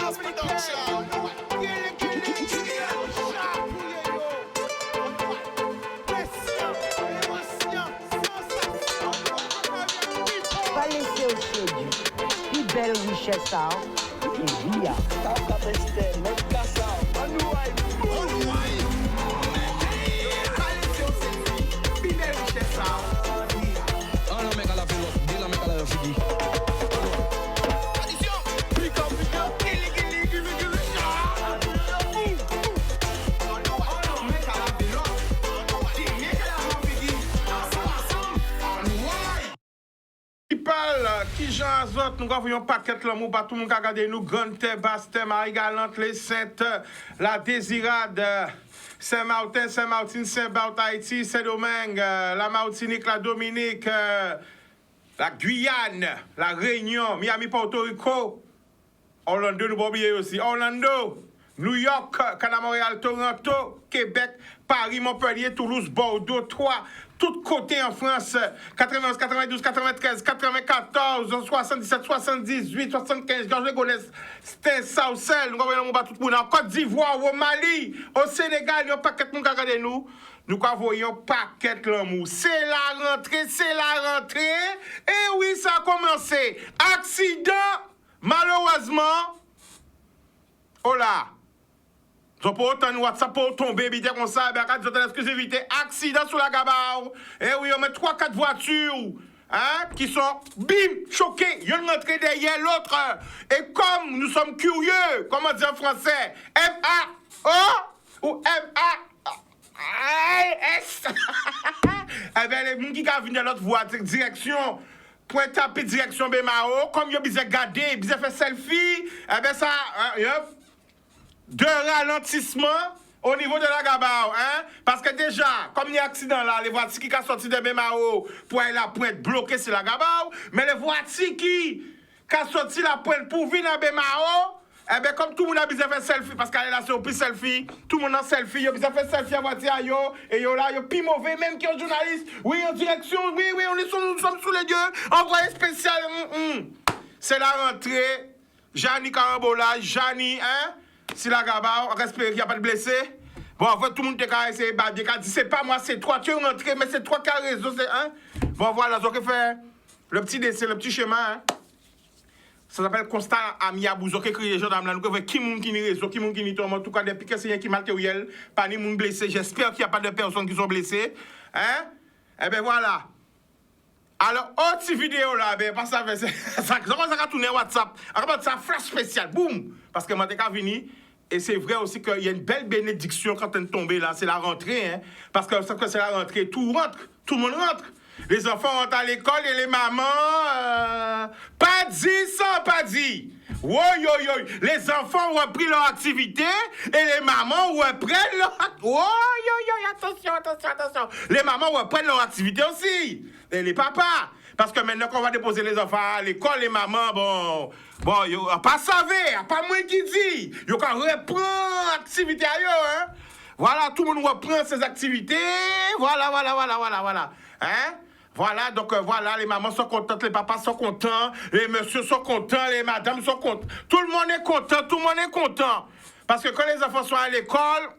Chaos Production. Pas laisser au chédu. Plus belle richesse, et via. Qui Jean Azot, nous avons un paquet de l'amour, pas tout le monde qui a regardé nous, Grande Terre, Basse Terre, Marie-Galante, les Saintes, la Désirade, Saint-Martin, Saint-Martin, Saint-Barth, Haïti, Saint-Domingue, la Martinique, la Dominique, la Guyane, la Réunion, Miami, Porto Rico, Orlando, nous pas oublier aussi, Orlando, New York, Canada, Montréal, Toronto, Québec, Paris, Montpellier, Toulouse, Bordeaux, Troyes, tout côté en France, 91, 92, 93, 94, 77, 78, 75, Georges Legonès, c'était Saucel, nous avons tout le monde en Côte d'Ivoire, au Mali, au Sénégal, il y a un paquet de monde qui regarde nous. Nous avons un paquet de l'amour. C'est la rentrée, c'est la rentrée. Et oui, ça a commencé. Accident, malheureusement. Oh là. So pour autant nous WhatsApp pour tomber bien comme ça, ben quand vous exclusivité accident sur la Gabao. Et oui, on met 3-4 voitures hein qui sont bim choquées, ils rentrent derrière l'autre. Et comme nous sommes curieux, comment dire en français, M-A-O ou M-A-S. Eh bien les gens qui viennent de l'autre voie direction pour taper direction Bemao, comme ils ont besoin garder, besoin faire selfie, eh bien ça de ralentissement au niveau de la Gabao, hein? Parce que déjà, comme il y a un accident là, les voitures qui sont sorties de Bemao pour aller la pointe bloquée sur la Gabao, mais les voitures qui sont sorties la pointe pour venir à Bemao, eh bien, comme tout le monde a besoin de faire selfie, parce qu'elle est là sur plus selfie, tout le monde a selfie, il a besoin de faire selfie à voiture, et yo là, yo plus mauvais, même qui est un journaliste, oui, en direction, oui, nous sommes sous les dieux, envoyé spécial, C'est la rentrée, Jani Carambola, Jani, hein? Si la Gabao, on espère qu'il n'y a pas de blessés. Bon, en fait, tout le monde a essayé de dire, c'est pas moi, c'est toi, tu es rentré, mais c'est toi qui as raison, c'est un. Bon, voilà, donc, fait le petit dessin, le petit schéma, hein. Ça s'appelle constat amiable, vous écrit les gens dans la nous fait qui moun qui ni réseau, qui moun qui ni tombe, en tout cas, depuis que c'est qui matériel, pas ni moun blessé, j'espère qu'il n'y a pas de personnes qui sont blessées, hein. Eh ben voilà. Alors, autre vidéo là, ben, pas ça, ça va tourner WhatsApp. Alors, ça flash spécial, boum! Parce que moi, t'es venu, et c'est vrai aussi qu'il y a une belle bénédiction quand elle est tombée là, c'est la rentrée, hein. Parce que c'est la rentrée, tout rentre, tout le monde rentre. Les enfants rentrent à l'école et les mamans, pas dit sans pas dit. Les enfants ont repris leur activité et les mamans reprennent leur attention. Les mamans reprennent leur activité aussi. Et les papas. Parce que maintenant qu'on va déposer les enfants à l'école, les mamans, bon, ils n'ont pas savé, pas moi qui dit. Ils ont reprendre l'activité ailleurs, hein. Voilà, tout le monde reprend ses activités. Voilà. Hein? Voilà, donc voilà, les mamans sont contentes, les papas sont contents, les messieurs sont contents, les madames sont contents. Tout le monde est content, Parce que quand les enfants sont à l'école,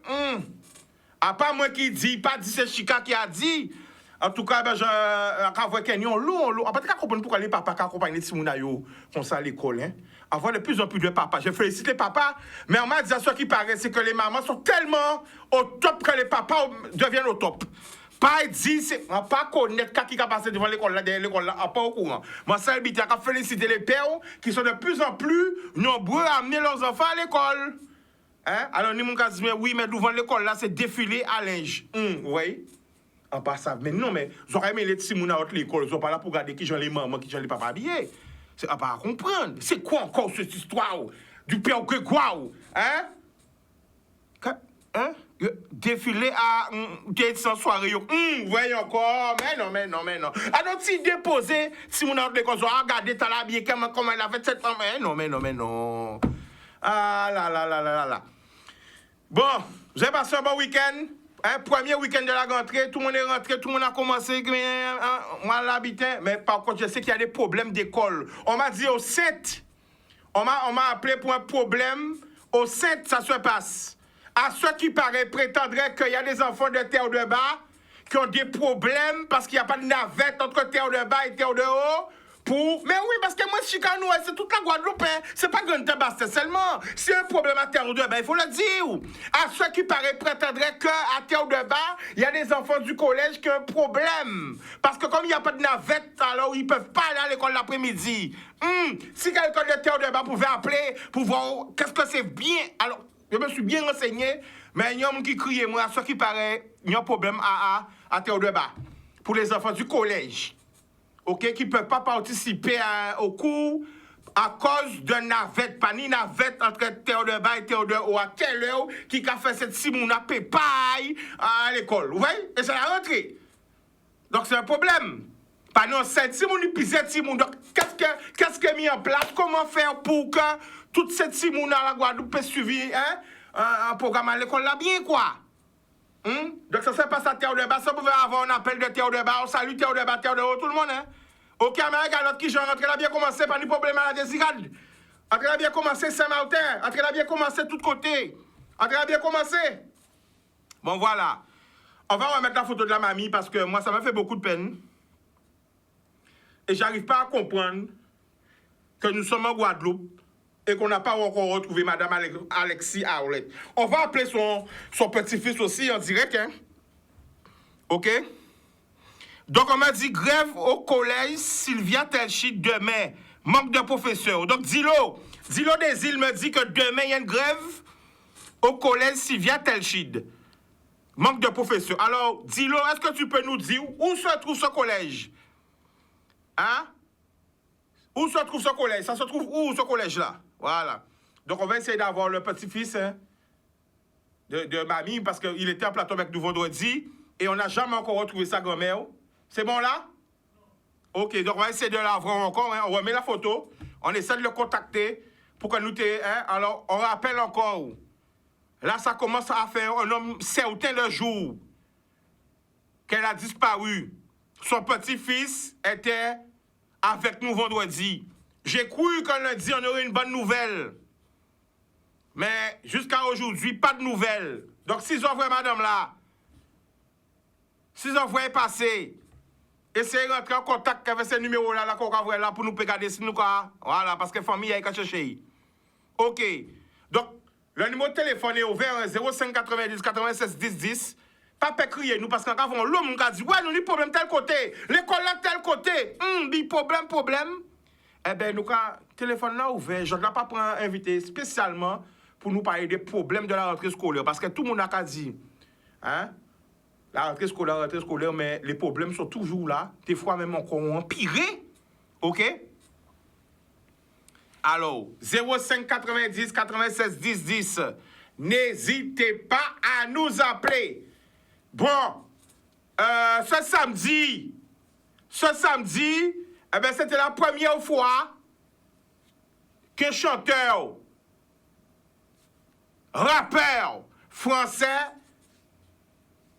à part moi qui dit, pas dit, c'est Chica qui a dit. En tout cas, ben, quand vous voyez l'eau, en fait, comprendre pourquoi les papas accompagnent les Timonayo comme ça à l'école, hein. Avoir de plus en plus de papas. Je félicite les papas, mais en m'a dit, ce qui paraît, c'est que les mamans sont tellement au top que les papas deviennent au top. Pas dit, c'est pas connaître qui a passé devant l'école là, derrière l'école là, pas au courant. Moi, ça, je a féliciter les pères qui sont de plus en plus nombreux à amener leurs enfants à l'école. Hein? Alors, nous, mon dit, oui, mais devant l'école là, c'est défilé à linge. Oui. En passant, mais non, mais j'aurais aimé les petits mouns à l'école, ils sont pas là pour regarder qui j'en les mamans, qui j'en les papas habillés. C'est pas à comprendre. C'est quoi encore cette histoire du père Grégoire? Hein? Défiler à sans soirée. Voyez encore. Mais non. Alors, si déposer, si mon autre l'école, regardez, t'as l'habillé, comment il a fait cette femme. Mais non. Ah là. Bon, j'ai passé un bon week-end. Premier week-end de la rentrée, tout le monde est rentré, tout le monde a commencé. Moi, l'habitant, mais par contre, je sais qu'il y a des problèmes d'école. On m'a dit au 7, On m'a appelé pour un problème au sein de ça se passe. À ceux qui prétendraient qu'il y a des enfants de terre de bas qui ont des problèmes parce qu'il n'y a pas de navette entre terre de bas et terre de haut. Mais oui, parce que moi, Chicano, c'est toute la Guadeloupe, hein. C'est pas Grand Bastet seulement. S'il y a un problème à terre de bas, il faut le dire. À ceux qui prétendraient qu'à terre de bas, il y a des enfants du collège qui ont un problème. Parce que comme il n'y a pas de navette, alors ils ne peuvent pas aller à l'école l'après-midi. Si quelqu'un de terre de bas pouvait appeler pour voir qu'est-ce que c'est bien. Alors, je me suis bien renseigné, mais il y a un monde qui crie, moi, à ceux qui paraît, il y a un problème à terre de bas. Pour les enfants du collège. OK, qui ne peuvent pas participer au cours à cause de navette, pas ni navette entre terre de bas et terre de haut. À quelle heure qui a fait cette simon à pépaille à l'école, vous voyez? Et c'est la rentrée. Donc c'est un problème. Pas non, cette simon, il pise cette simon. Donc qu'est-ce qui est mis en place? Comment faire pour que toute cette simon à la Guadeloupe puisse suivre un programme à l'école là bien, quoi? Donc ça se passe à terre de bas. Ça pouvait avoir un appel de terre de bas. On salue terre de bas, terre de haut, tout le monde, hein? OK, Amérique, alors qui j'en rentre là bien commencé, pas de problème à la désirade. Entre là bien commencé Saint-Martin. Entre là bien commencé tout côté. Entre là bien commencé. Bon, voilà. On va remettre la photo de la mamie parce que moi, ça m'a fait beaucoup de peine. Et j'arrive pas à comprendre que nous sommes en Guadeloupe et qu'on n'a pas encore retrouvé Madame Alexis Aoulet. On va appeler son petit-fils aussi en direct, hein? OK? Donc, on m'a dit grève au collège Sylvia Telchid demain. Manque de professeurs. Donc, Dilo des îles me dit que demain, il y a une grève au collège Sylvia Telchid. Manque de professeurs. Alors, Dilo, est-ce que tu peux nous dire où se trouve ce collège? Hein? Où se trouve ce collège? Ça se trouve où, ce collège-là? Voilà. Donc, on va essayer d'avoir le petit-fils de mamie parce qu'il était en plateau avec nous vendredi et on n'a jamais encore retrouvé sa grand-mère. C'est bon là? OK, donc on va essayer de l'avoir encore. Hein? On remet la photo. On essaie de le contacter pour que nous t'aies. Hein? Alors, on rappelle encore. Là, ça commence à faire un homme certain le jour qu'elle a disparu. Son petit-fils était avec nous vendredi. J'ai cru qu'un lundi, on aurait une bonne nouvelle. Mais jusqu'à aujourd'hui, pas de nouvelles. Donc, si vous voyez madame là, si vous voyez passer, essayez de rentrer en contact avec ce numéro-là là, qu'on va là pour nous regarder si nous quoi. Voilà, parce que la famille a cherché. OK. Donc, le numéro de téléphone est ouvert 05 90 96 10 10. Pas crier nous parce qu'en avant l'homme qui a dit ouais, nous avons problème tel côté, l'école là tel côté. Problème. Eh bien, nous avons téléphone là ouvert. Je ne l'ai pas pris invité spécialement pour nous parler des problèmes de la rentrée scolaire. Parce que tout le monde a dit, hein, la rentrée scolaire, mais les problèmes sont toujours là. Des fois même encore empirés. OK? Alors, 05 90 96 10 10. N'hésitez pas à nous appeler. Bon, ce samedi, eh ben, c'était la première fois que chanteur, rappeur français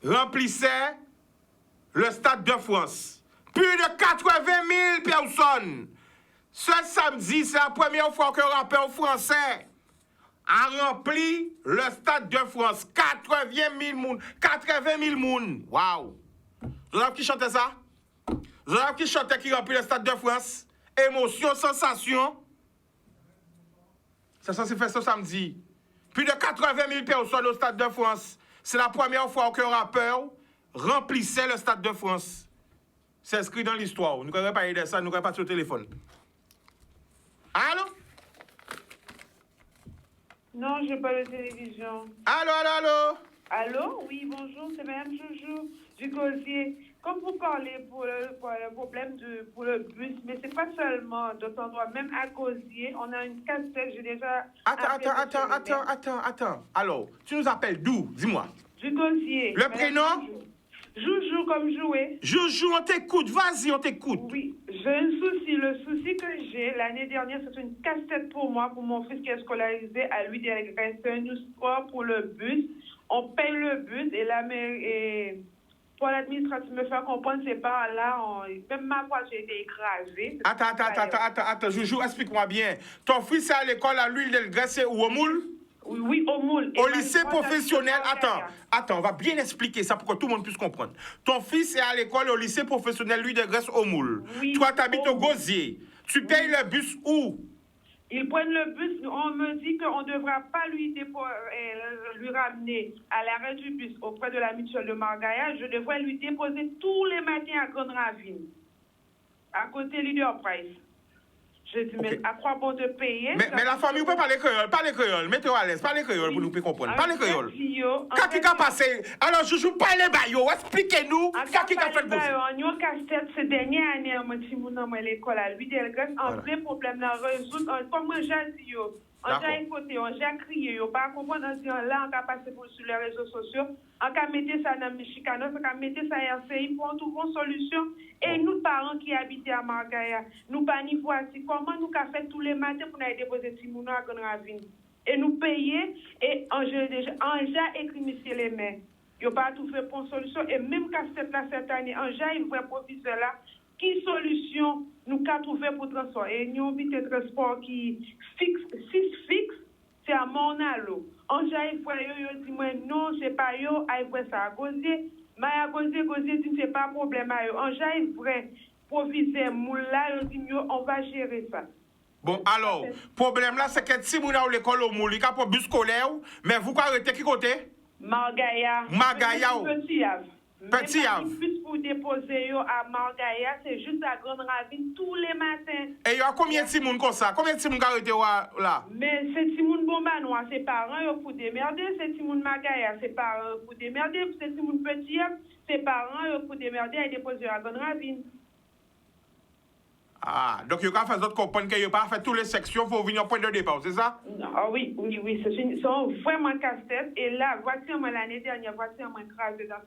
remplissait le Stade de France. Plus de 80 000 personnes. Ce samedi, c'est la première fois qu'un rappeur français a rempli le Stade de France. 80 000 moun. 80 000 moun. Waouh. Vous savez qui chantait ça? Vous savez qui chantait qui remplit le Stade de France? Émotion, sensation. C'est ça, c'est fait ce samedi. Plus de 80 000 personnes au Stade de France. C'est la première fois qu'un rappeur remplissait le Stade de France. C'est inscrit dans l'histoire. Nous ne pouvons pas parler de ça, nous ne pouvons pas sur le téléphone. Allô? Non, je n'ai pas de télévision. Allô? Allô? Oui, bonjour, c'est Mme Joujou du Gosier. Comme vous parlez pour le problème pour le bus, mais c'est pas seulement d'autres endroits, même à Gosier, on a une cassette, j'ai déjà... Attends. Alors, tu nous appelles d'où? Dis-moi. Du Gosier. Le prénom? Joujou comme jouer. Joujou, on t'écoute, vas-y, on t'écoute. Oui, j'ai un souci. Le souci que j'ai l'année dernière, c'est une casse-tête pour moi, pour mon fils qui est scolarisé à lui c'est une histoire pour le bus. On paye le bus et la mairie pour l'administration me faire comprendre, c'est pas là, même ma voiture a été écrasée. Attends, Joujou, explique-moi bien. Ton fils est à l'école à l'huile de graisse ou au moule? Oui, au moule. Au lycée professionnel, attends, on va bien expliquer ça pour que tout le monde puisse comprendre. Ton fils est à l'école au lycée professionnel, l'huile de graisse au moule. Oui, toi, tu habites au Gosier. Tu payes le bus où? Ils prennent le bus, on me dit qu'on ne devra pas lui ramener à l'arrêt du bus auprès de la mutuelle de Margaïa. Je devrais lui déposer tous les matins à Grande Ravine, à côté Leader Price. Je dis, mais à quoi bon de payer? Mais la famille, vous pouvez parler créole, mettez-vous à l'aise, parlez créole pour nous comprendre. Parlez créole. Qu'est-ce qui a passé? Alors, Joujou, parlez bayo, expliquez-nous. Qu'est-ce qui a fait le boss? Nous, casse-tête, ces dernières années, on à l'école à lui, en vrai problème, là, résoudre, comme j'ai dit, on a écouté, on a crié, on pas comprendre, on dit, là, on a passé sur les réseaux sociaux, on a mis ça dans Michicano, on a mis ça à RCI pour trouver une solution. Et nous, parents qui habitent à Margaïa, nous, pas ni voici comment nous avons fait tous les matins pour nous déposer Timouna à Grande Ravine. Et nous payer, et on a écrit monsieur les maires. Il n'y a pas tout fait pour une solution. Et même qu'à cette année, on a une vraie professeur là, qui solution nous avons trouvé pour transport. Et nous avons mis un transport qui fixe, c'est à Monalo. On a une fois, dit non, c'est pas yo, ça à Gosier. Mais à Gosier dit c'est pas un problème. On a une vraie proviseur moula, dit on va gérer ça. Bon, alors, problème là, c'est que si vous avez l'école au Mouli, pour bus scolaire, mais vous arrêtez qui côté? Margaïa. Petit Havre. Petit Havre. Plus pour déposer à Margaïa, c'est juste à Grande Ravine tous les matins. Et il y a combien de Timoun comme ça? Combien de Timoun arrêté là? Mais c'est Timoun Bombanois, c'est parents pour démerder. C'est Timoun Margaïa, c'est parents pour démerder. C'est Timoun Petit Havre, c'est parents pour démerder et déposer à Grande Ravine. Ah, donc il y a fait d'autres comprendre qu'il n'y a pas fait toutes les sections pour venir au point de départ, c'est ça? Ah oui, c'est vraiment casse-tête. Et là, voici l'année dernière, voici écrasé dans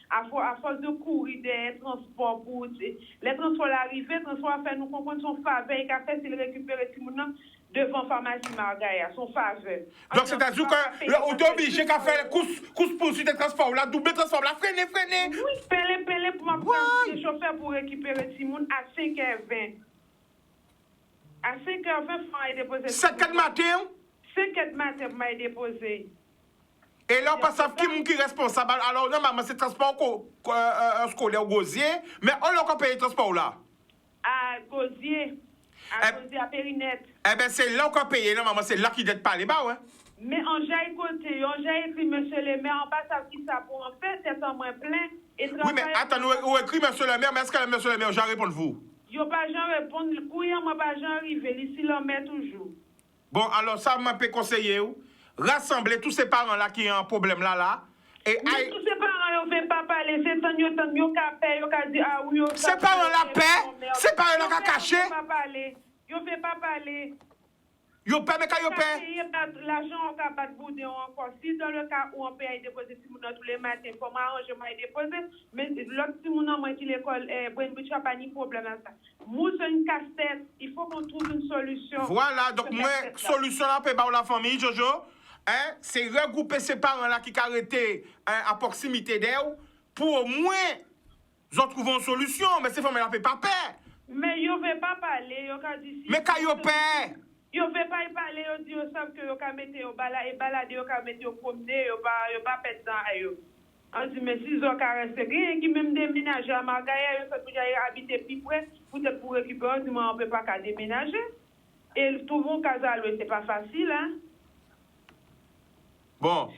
à force de courir des transports pour les transports l'arrivée, les transports à faire nous comprendre son faveur et qu'à faire c'est le récupérer tout le monde devant pharmacie Margaïa, son faveur. Donc c'est-à-dire que l'auto obligé qu'à faire course poursuite des transports, la double transport, la freiner. Oui, pelle pour m'apprendre le chauffeur pour récupérer Timoun à 5h20. À 5h20, il m'a déposé. 5h matin? 5h matin, il m'a déposé. Et là, on passe à qui est responsable. Alors, normalement, c'est transport scolaire au Gosier, mais on l'a payé le transport là. À Gosier, à Périnette. Eh bien, c'est là qu'on paye, normalement, c'est là qu'il doit parler, bah ouais. Mais on j'ai écouté, on j'ai écrit, monsieur le maire, on passe à qui ça pour en faire, c'est un moins plein. Oui, mais attends, nous écrit, monsieur le maire, mais est-ce que monsieur le maire, j'ai répondu vous? Yo pas jamais répondre, le courrier moi pas jamais arrivé, ici l'on met toujours. Bon, alors ça m'a peut conseiller rassembler tous ces parents là qui ont un problème là et mais tous ces parents ne veulent pas parler, c'est tant yo ka paix, yo ka dire ah oui yo. Ces parents là paix, ces parents là ka caché. Yo veut pas parler. Yo paie mais quand yo paie. L'argent on ka pas boudé encore. Si dans le cas où on paye déposer si moun tous les matins pour m'arranger moi déposer, mais l'autre si moun moi qui l'école bonne bouche pas ni problème à ça. Moi c'est une casse-tête, il faut qu'on trouve une solution. Voilà, donc moi solution là pour la famille Jojo, hein, c'est regrouper ces parents là qui arrêté à proximité d'eux pour au moins ils trouver une solution, mais ces familles là peut pas paix. Mais yo veut pas parler, yo ka dit. Mais quand yo paie. Yo veut pas y parler, yo dit yo savent que yo ka mettre yo balade, yo ka mettre yo promener, yo pas pète dans yo. On dit mais si yo ka rester rien qui même déménager à Margaïa, yo fait pour habiter plus près, peut-être pour récupérer, on dit mais on peut pas déménager. Et trouver un casalo, c'est pas facile hein. Bon.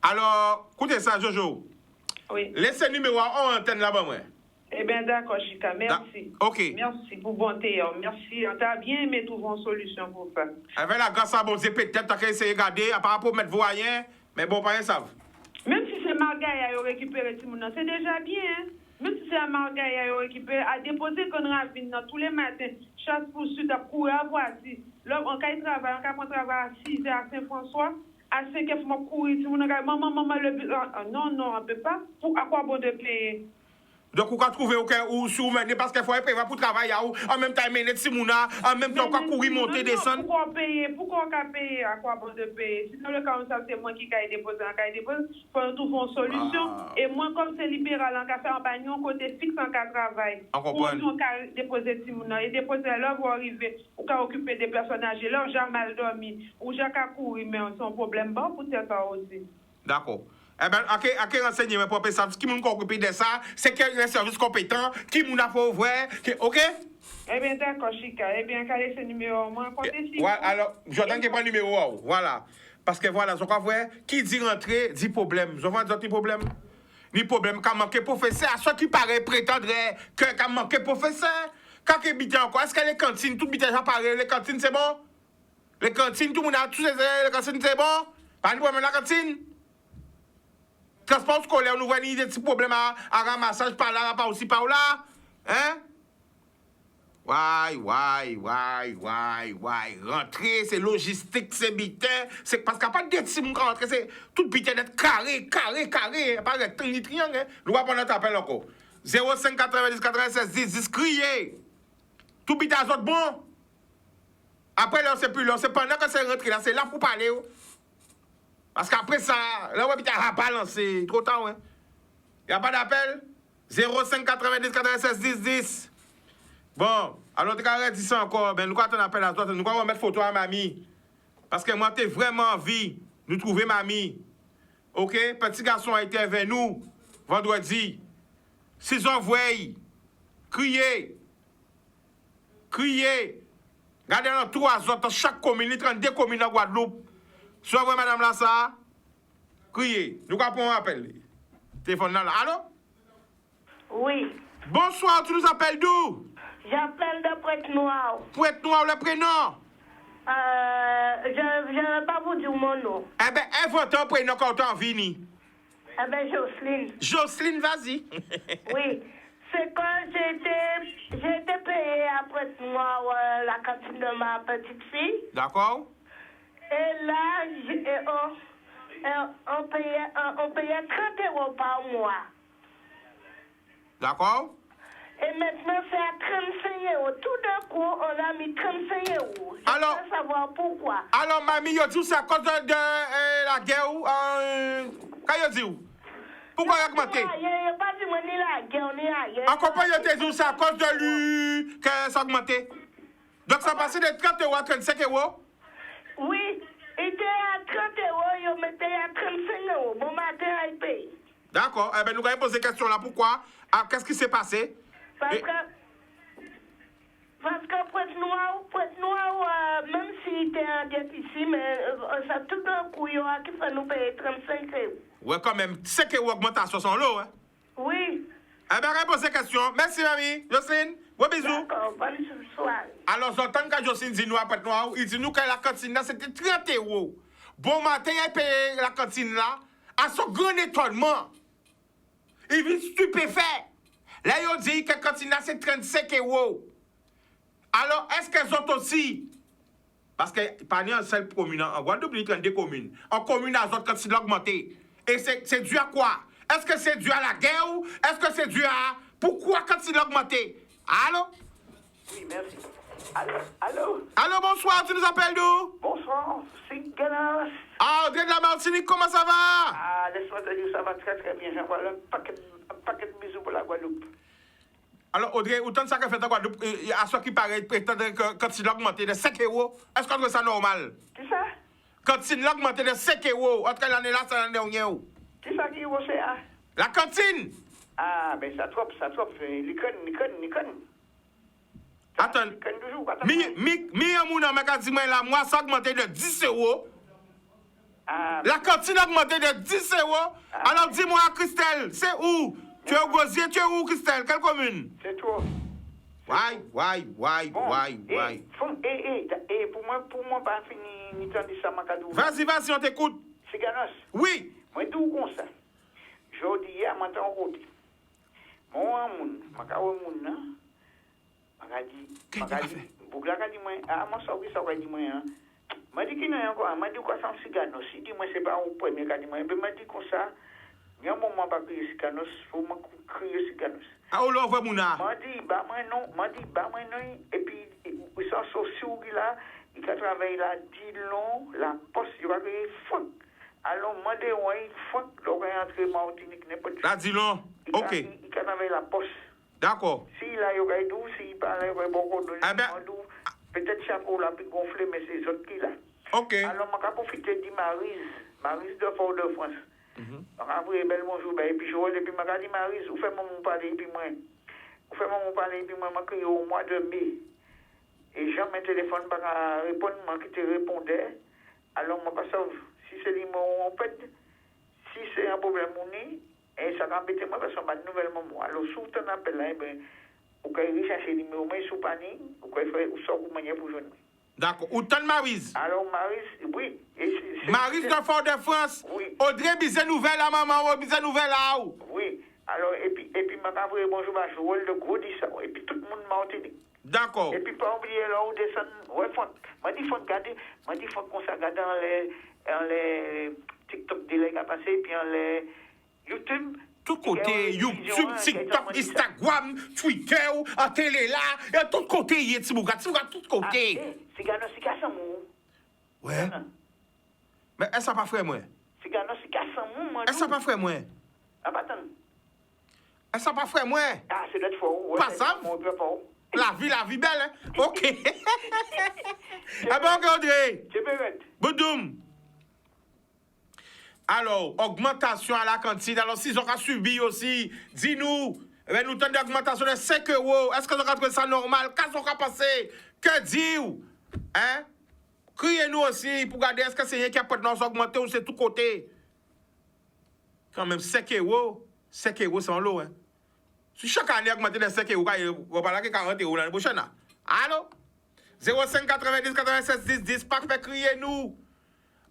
Alors, écoutez ça Jojo. Oui. Laissez le numéro en antenne là-bas moi. Eh bien, d'accord, Chika, merci. OK. Merci pour bonté. Merci. On t'a bien aimé trouver une solution pour ça. Avec la grâce à bon Dieu, peut-être t'as essayé de garder, à part pour mettre voyant, mais bon, pas ça. Même si c'est Margaïa qui a récupéré tout le monde, c'est déjà bien. Hein? Même si c'est Margaïa qui a récupéré, à déposer qu'on ravine tous les matins, chasse poursuite, à courir à voici. Là, on peut travailler, on peut travailler à 6h à Saint-François, à 5h, on courir, tout le monde, maman, le but. Non, on ne peut pas. À quoi bon de payer? Donc, vous pouvez trouver ou sur mener parce qu'il faut prévoir pour travailler en même temps, mener Timouna, en même temps, qu'on courir, monter, descendre. Pourquoi payer? Pourquoi on payer? À quoi bon de payer? Sinon, le cas ça, c'est moi qui ai déposé un cahier dépôt. Il faut trouver une solution. Et moi, comme c'est libéral, on a fait un bagnon côté fixe en cas de travail. On comprend. On a déposé Timouna. Et déposer là, vous arrivez, ou qu'à occuper des personnes âgées. Là, j'ai mal dormi. Ou j'ai qu'à courir, mais c'est un problème bon pour ça aussi. D'accord. Eh bien, à quel renseignement pour ça? Qui m'a occupé de ça? C'est quel service compétent? Qui m'a fait ouvrir? OK? Eh bien, d'accord, Chica. Eh bien, quel est ce numéro? Moi, Ouais, alors, Jordan qui prend le numéro. Voilà. Parce que voilà, je crois qui dit rentrer, dit problème. Je vois d'autres problèmes. Ni problème, quand manque professeur, à ceux qui paraît prétendrait que manque professeur. Quand il habite encore, est-ce que les cantines, tout habite déjà pareil? Les cantines, c'est bon? Les cantines, tout le monde a tous les cantines, c'est bon? Pas de problème la cantine? Transport scolaire, nous voyons des petits problèmes à ramassage par là, par aussi par là. Hein? Rentrer, c'est logistique, c'est bitin. C'est parce qu'il n'y a pas de petits gens qui rentrent, c'est tout bitin d'être carré. Pas de triangle. Hein? Nous allons prendre notre appel encore. 05 90 96 10 crier. Tout bitin à autres bon. Après, là, c'est plus là. C'est pendant que c'est rentré, là, c'est là pour parler. Parce qu'après ça, là, on va balancer. Trop tard, hein. Il n'y a pas d'appel? 05 90 96 10. Bon, alors, tu as dit ça encore. Ben, nous, quand on appelle à toi, nous, allons mettre photo à mamie. Parce que moi, j'ai vraiment envie de trouver mamie. OK? Petit garçon a été avec nous vendredi. 6 ans, voyez. Criez. Regardez dans 3 autres, chaque commune, 32 communes en Guadeloupe. Soit vous, madame Lassa, criez. Nous avons un appel. Téléphone là. Allô? Oui. Bonsoir, tu nous appelles d'où? J'appelle de Pointe-Noire. Pointe-Noire, le prénom? Je ne vais pas vous dire mon nom. Eh bien, invente un prénom quand on vini. Eh bien, Jocelyne. Jocelyne, vas-y. Oui. C'est quand j'ai été payée à Pointe-Noire la cantine de ma petite fille. D'accord? Et là, on payait 30 € par mois. D'accord? Et maintenant, c'est à 35 €. Tout d'un coup, on a mis 35 €. Alors, je veux savoir pourquoi. Alors, mamie, yo dit c'est à cause de la guerre ou... Quand yo dit où? Pourquoi il a augmenté? Il n'y a pas dit ni la guerre, ni la guerre. En compagnie, yo dit c'est à cause de lui que ça a augmenté. Donc, ça passait de 30 € à 35 €? Oui, il était à 30 €, il mettait à 35 €. Bon matin, il paye. D'accord. Eh bien, nous allons poser question là. Pourquoi? Ah, qu'est-ce qui s'est passé? Parce que Pointe-Noire, même s'il était en dette ici, mais ça tout d'un coup, il y aura qui fait nous payer 35 €. Ouais, quand même. 5 € augmentation sont là, hein? Oui. Eh bien, réponds ces questions. Merci, mamie. Jocelyne, gros bisous. D'accord, bonne soirée. Alors, j'entends que Jocelyne dit nous à Pointe-Noire, il dit nous que la cantine là, c'était 30 €. Bon matin, il paye la cantine là, à son grand étonnement. Il vient stupéfait. Là, il dit que la cantine là, c'est 35 €. Alors, est-ce qu'elles ont aussi... Parce que, pas un seul commune, en Guadeloupe, il y a 32 communes. En commune, les autres cantines ont augmenté. Et c'est dû à quoi? Est-ce que c'est dû à la guerre ou est-ce que c'est dû à... Pourquoi cantine ont augmenté? Allô? Oui, merci. Allô? Allô, bonsoir, tu nous appelles d'où? Bonsoir, c'est Ganas. Ah, André de la Martinique, comment ça va? Ah, laisse-moi te dire, ça va très très bien. J'envoie un paquet de bisous pour la Guadeloupe. Alors, Audrey, autant de ça qu'a fait en Guadeloupe, à ce qui paraît, prétendre que quand il a augmenté de 5 €, est-ce qu'on trouve ça normal? Qui ça? Quand il a augmenté de 5 €, entre l'année là, c'est l'année dernière. Qui ça qui est c'est ah? La cantine! Ah, ben ça trop. L'icône. Attends. L'icône toujours. Un moun m'a dit, moi, ça a augmenté de 10 €. Ah, La cantine a augmenté de 10 €. Alors, dis-moi, Christelle, c'est où? Tu es au Gosier, tu es où, Christelle? Quelle commune? c'est trop. Why? Et pour moi, pas fini, ni temps de ça, ma cadeau. Vas-y, on t'écoute. C'est Ganas. Oui. Moi, d'où comme ça? Je dis, hier, moi, t'en route. Moi, ma cadeau, m'a dit, pour la dit, moi, ah, moi, ça, dit, moi, hein. M'a dit qu'il n'y a encore, m'a dit quoi, sans cigano. Si, dit, moi, c'est pas au premier cas, dit, moi, m'a dit comme ça. Il y a un moment pas crier Siganos, faut me crier Siganos. Ah, on l'envoie Mouna. M'a dit, bah moi non, et puis ils sont sociaux là, ils travaillent là, dit long, la poste, il va créer fuck. Alors, moi, de ouais, fuck, l'aurait entré Martinique, n'importe quoi. Là, dis-le. Ok. Il travaille la poste. D'accord. Si là, il y aurait d'où, s'il parlait beaucoup de Ah ben. peut-être chaque fois, la plus gonflé, mais c'est autres qui là. Ok. Alors, je vais profiter de Maryse de Fort-de-France. Après, bel bonjour, et puis je vois, et puis je dis, Maryse, vous faites mon parler, et puis moi, je crié au mois de mai. Et j'ai mon téléphone pour répondre, moi qui te répondais. Alors, je ne sais pas si c'est lui, en fait, si c'est un problème, et ça va embêter moi parce que je nouvelle maman. Alors, si tu appelles là, vous pouvez chercher le numéro, mais sous panique, vous pouvez faire une manière pour joindre. D'accord. Où t'en Maryse? Alors, Maryse, oui. Maryse de Fort-de-France. Oui. Audrey Bizet Nouvelle à maman, Bizet Nouvelle à où? Oui. Alors, et puis, ma voulu bonjour, je rôle de gros ça. Et puis, tout le monde m'a entendu. D'accord. Et puis, pas oublier là où descend. Ouais, m'a dit, faut garder. M'a dit, faut qu'on s'en regarde dans les TikTok délègues à passer, puis dans les YouTube. Tout côté, YouTube, TikTok, Instagram, Twitter, à télé là, et à tout côté, il y a Tibouga, tout côté. C'est gars, c'est qu'à mou. Ouais. Mais est-ce que pas frère moi? C'est gars, c'est qu'à mou, Est-ce que pas frère moi? Ah, pas tant. Est-ce que pas frère moi? Ah, c'est notre fois. Pas ça? La vie belle, hein? Ok. Ah bon, ok, Audrey. Je peux mettre. Boudoum. Alors, augmentation à la cantine. Alors, si on a subi aussi, dis-nous, nous tenons d'augmentation de 5 €. Est-ce que vous avez trouvé ça normal? Qu'est-ce qu'on a passé? Que dire? Hein? Criez-nous aussi pour regarder est-ce que c'est rien qui a peut être augmenté ou c'est tout côté. Quand même, 5 €. 5 € c'est en lot, hein? Si chaque année augmenté de 5 €, vous va parler de 40 € l'année prochaine. Allô? 05 90 96 10 10, pas fait crier nous.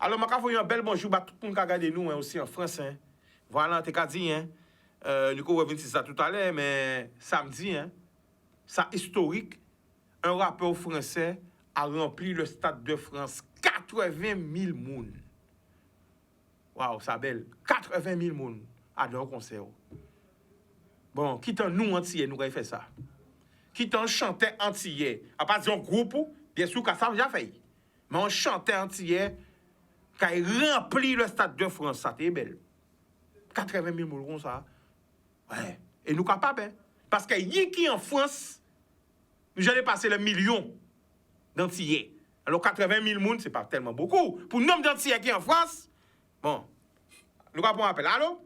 Alors, je vais vous un bel bonjour à tout le monde qui regarde nous aussi en France. Hein. Voilà, t'es qu'à dire. Hein. Nous avons vu ça tout à l'heure, mais samedi, hein, ça historique, un rappeur français a rempli le Stade de France. 80 000 personnes. Waouh, ça belle. 80 000 personnes à leur concert. Bon, qui t'en nous entiers, nous avons fait ça. Qui t'en chantait entier. À part d'un groupe, bien sûr, que ça a déjà fait. Mais on chantait entier. Qui a rempli le Stade de France, ça t'est belle. 80 000 personnes comme ça. Ouais. Et nous capables, hein? Parce que qui en France, nous allons passer le million d'Antillais. Alors 80 000 personnes, ce n'est pas tellement beaucoup. Pour le nombre d'Antillais qui en France, bon, nous avons un appel. Allô?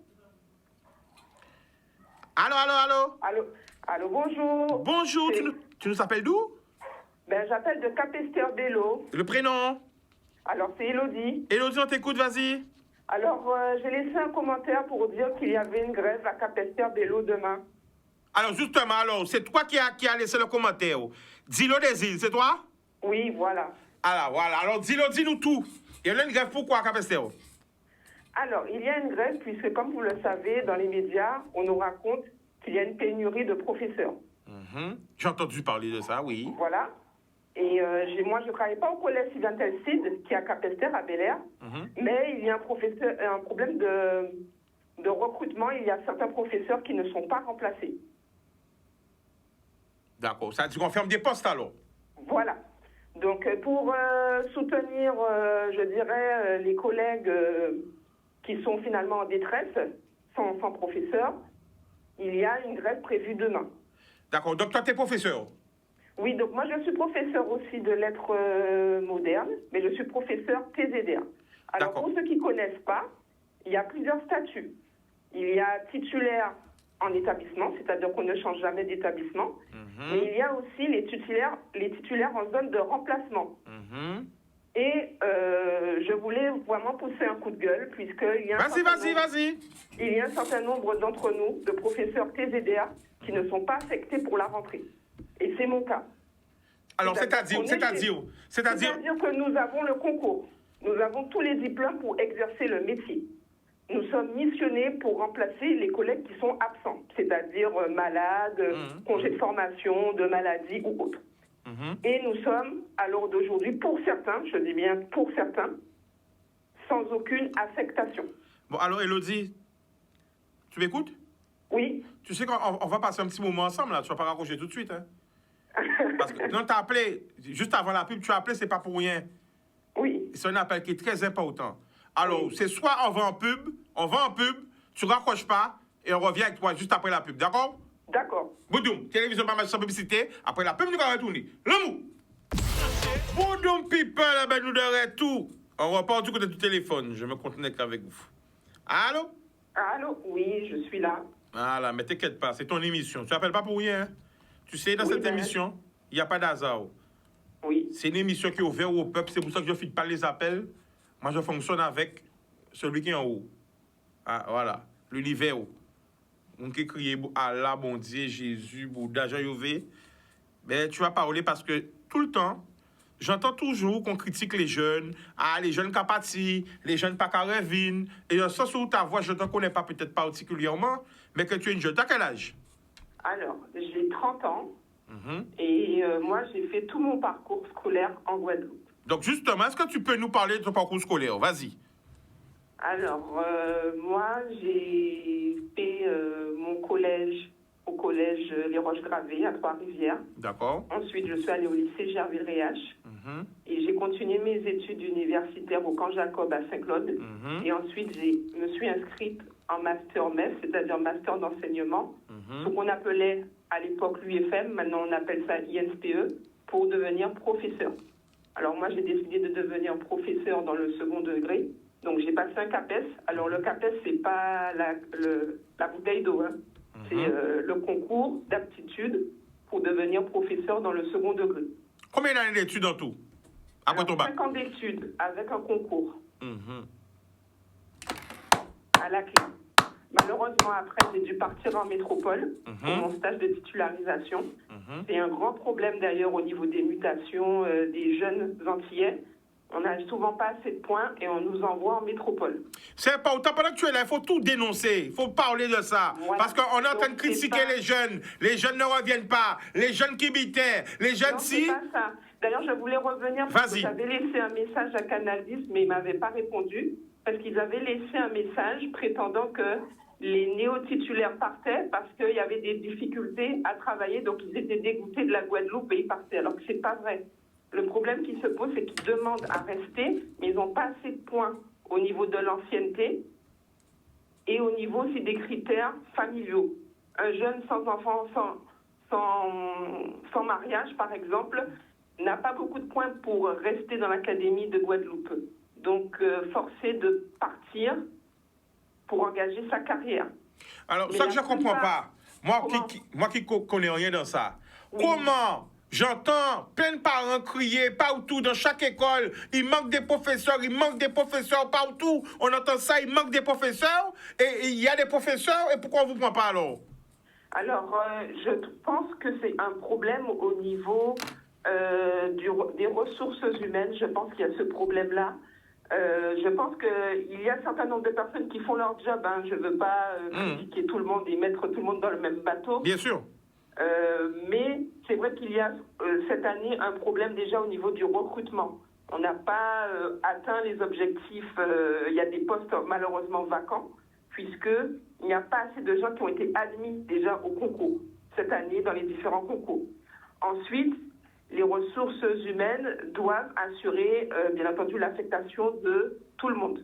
Allô, bonjour. Bonjour, tu nous appelles d'où? Ben, j'appelle de Capesterre-Bello. Le prénom? Alors, c'est Elodie. Elodie, on t'écoute, vas-y. Alors, j'ai laissé un commentaire pour dire qu'il y avait une grève à Capesterre-Bello demain. Alors, justement, c'est toi qui a laissé le commentaire. Dis-le des îles, c'est toi? Oui, voilà. Alors, voilà. Alors, dis-nous tout. Il y a une grève pourquoi à Capesterre? Alors, il y a une grève puisque, comme vous le savez, dans les médias, on nous raconte qu'il y a une pénurie de professeurs. J'ai entendu parler de ça, oui. Voilà. Et moi, je ne travaille pas au collège Sylvain Telside, qui est à Capesterre, à Bel-Air. Mais il y a un problème de recrutement. Il y a certains professeurs qui ne sont pas remplacés. D'accord. Ça, tu confirmes des postes, alors? Voilà. Donc, pour soutenir, je dirais, les collègues qui sont finalement en détresse, sans professeur, il y a une grève prévue demain. D'accord. Donc, toi, tu es professeur? Oui, donc moi, je suis professeur aussi de lettres modernes, mais je suis professeur TZR. Alors, pour ceux qui ne connaissent pas, il y a plusieurs statuts. Il y a titulaire en établissement, c'est-à-dire qu'on ne change jamais d'établissement. Mais il y a aussi les titulaires en zone de remplacement. Et je voulais vraiment pousser un coup de gueule, puisqu'il y a Vas-y. Il y a un certain nombre d'entre nous, de professeurs TZR, qui ne sont pas affectés pour la rentrée. Et c'est mon cas. Alors, c'est-à-dire que nous avons le concours. Nous avons tous les diplômes pour exercer le métier. Nous sommes missionnés pour remplacer les collègues qui sont absents, c'est-à-dire malades, congés de formation, de maladie ou autres. Et nous sommes, à l'heure d'aujourd'hui, pour certains, je dis bien pour certains, sans aucune affectation. Bon, alors, Elodie, Tu m'écoutes? Oui. Tu sais qu'on va passer un petit moment ensemble, là. Tu vas pas raccrocher tout de suite, hein? Parce que non, t'as appelé, juste avant la pub, tu as appelé, c'est pas pour rien. Oui. C'est un appel qui est très important. Alors, c'est soit on va en pub, tu raccroches pas, et on revient avec toi juste après la pub, d'accord? D'accord. Boudoum, télévision pas mal sans publicité, après la pub, nous allons retourner. L'amour! Boudoum, people, eh ben, nous de retour. On repart du côté du téléphone, je me connecte avec vous. Allô? Allô? Oui, je suis là. Voilà, mais t'inquiète pas, c'est ton émission. Tu n'appelles pas pour rien, hein? Tu sais, dans Oui, cette ben. émission, il n'y a pas d'hasard. Oui. C'est une émission qui est ouverte au peuple, c'est pour ça que je ne file pas les appels. Moi, je fonctionne avec celui qui est en haut. Ah, voilà, l'univers. On qui crie Allah, bon Dieu, Jésus, Bouddha, Jean-Yové. Mais tu vas parler parce que tout le temps, j'entends toujours qu'on critique les jeunes. Ah, les jeunes capatis, les jeunes pas carrévines. Et dans le sens où ta voix, je ne te connais pas peut-être particulièrement, mais que tu es une jeune. T'as quel âge? Alors, j'ai 30 ans Mhm. et moi, j'ai fait tout mon parcours scolaire en Guadeloupe. Donc justement, est-ce que tu peux nous parler de ton parcours scolaire? Vas-y. Alors, moi, j'ai fait mon collège au collège Les Roches-Gravées à Trois-Rivières. D'accord. Ensuite, je suis allée au lycée Gerville-Réache Mhm. et j'ai continué mes études universitaires au Camp Jacob à Saint-Claude. Mhm. Et ensuite, je me suis inscrite en master MEF, c'est-à-dire master d'enseignement, ce qu'on appelait à l'époque l'UFM, maintenant on appelle ça INSPE, pour devenir professeur. Alors moi, j'ai décidé de devenir professeur dans le second degré. Donc j'ai passé un CAPES. Alors le CAPES, c'est pas la bouteille d'eau, hein. C'est le concours d'aptitude pour devenir professeur dans le second degré. Combien d'années d'études en tout? Après Alors, ton bac? 5 ans d'études avec un concours Mhm. à la clé. Malheureusement, après, j'ai dû partir en métropole pour mon stage de titularisation. C'est un grand problème d'ailleurs au niveau des mutations des jeunes Antillais. On n'a souvent pas assez de points et on nous envoie en métropole. C'est pas autant pendant que tu es là, il faut tout dénoncer. Il faut parler de ça. Voilà. Parce qu'on est en train de Donc, c'est critiquer pas- les jeunes. Les jeunes ne reviennent pas. Les jeunes qui bitaient. Les jeunes Non, si. c'est pas ça. D'ailleurs, je voulais revenir parce Vas-y. que j'avais laissé un message à Canal 10, mais ils ne m'avaient pas répondu. Parce qu'ils avaient laissé un message prétendant que les néo-titulaires partaient parce qu'il y avait des difficultés à travailler. Donc, ils étaient dégoûtés de la Guadeloupe et ils partaient. Alors que ce n'est pas vrai. Le problème qui se pose, c'est qu'ils demandent à rester, mais ils n'ont pas assez de points au niveau de l'ancienneté et au niveau aussi des critères familiaux. Un jeune sans enfant, sans mariage, par exemple, n'a pas beaucoup de points pour rester dans l'académie de Guadeloupe. Donc, forcé de partir pour engager sa carrière. Alors, Mais ça que je la ne comprends plupart- pas, Comment? moi qui connais rien dans ça, Oui. comment j'entends plein de parents crier partout dans chaque école, il manque des professeurs partout, on entend ça, il manque des professeurs, et il y a des professeurs, et pourquoi on ne vous prend pas alors? Alors, je pense que c'est un problème au niveau des ressources humaines. Je pense qu'il y a ce problème-là. Je pense qu'il y a un certain nombre de personnes qui font leur job. Hein. Je ne veux pas critiquer tout le monde et mettre tout le monde dans le même bateau. Bien sûr. Mais c'est vrai qu'il y a cette année un problème déjà au niveau du recrutement. On n'a pas atteint les objectifs. Il y a des postes malheureusement vacants, puisqu'il n'y a pas assez de gens qui ont été admis déjà au concours cette année dans les différents concours. Ensuite, les ressources humaines doivent assurer, bien entendu, l'affectation de tout le monde.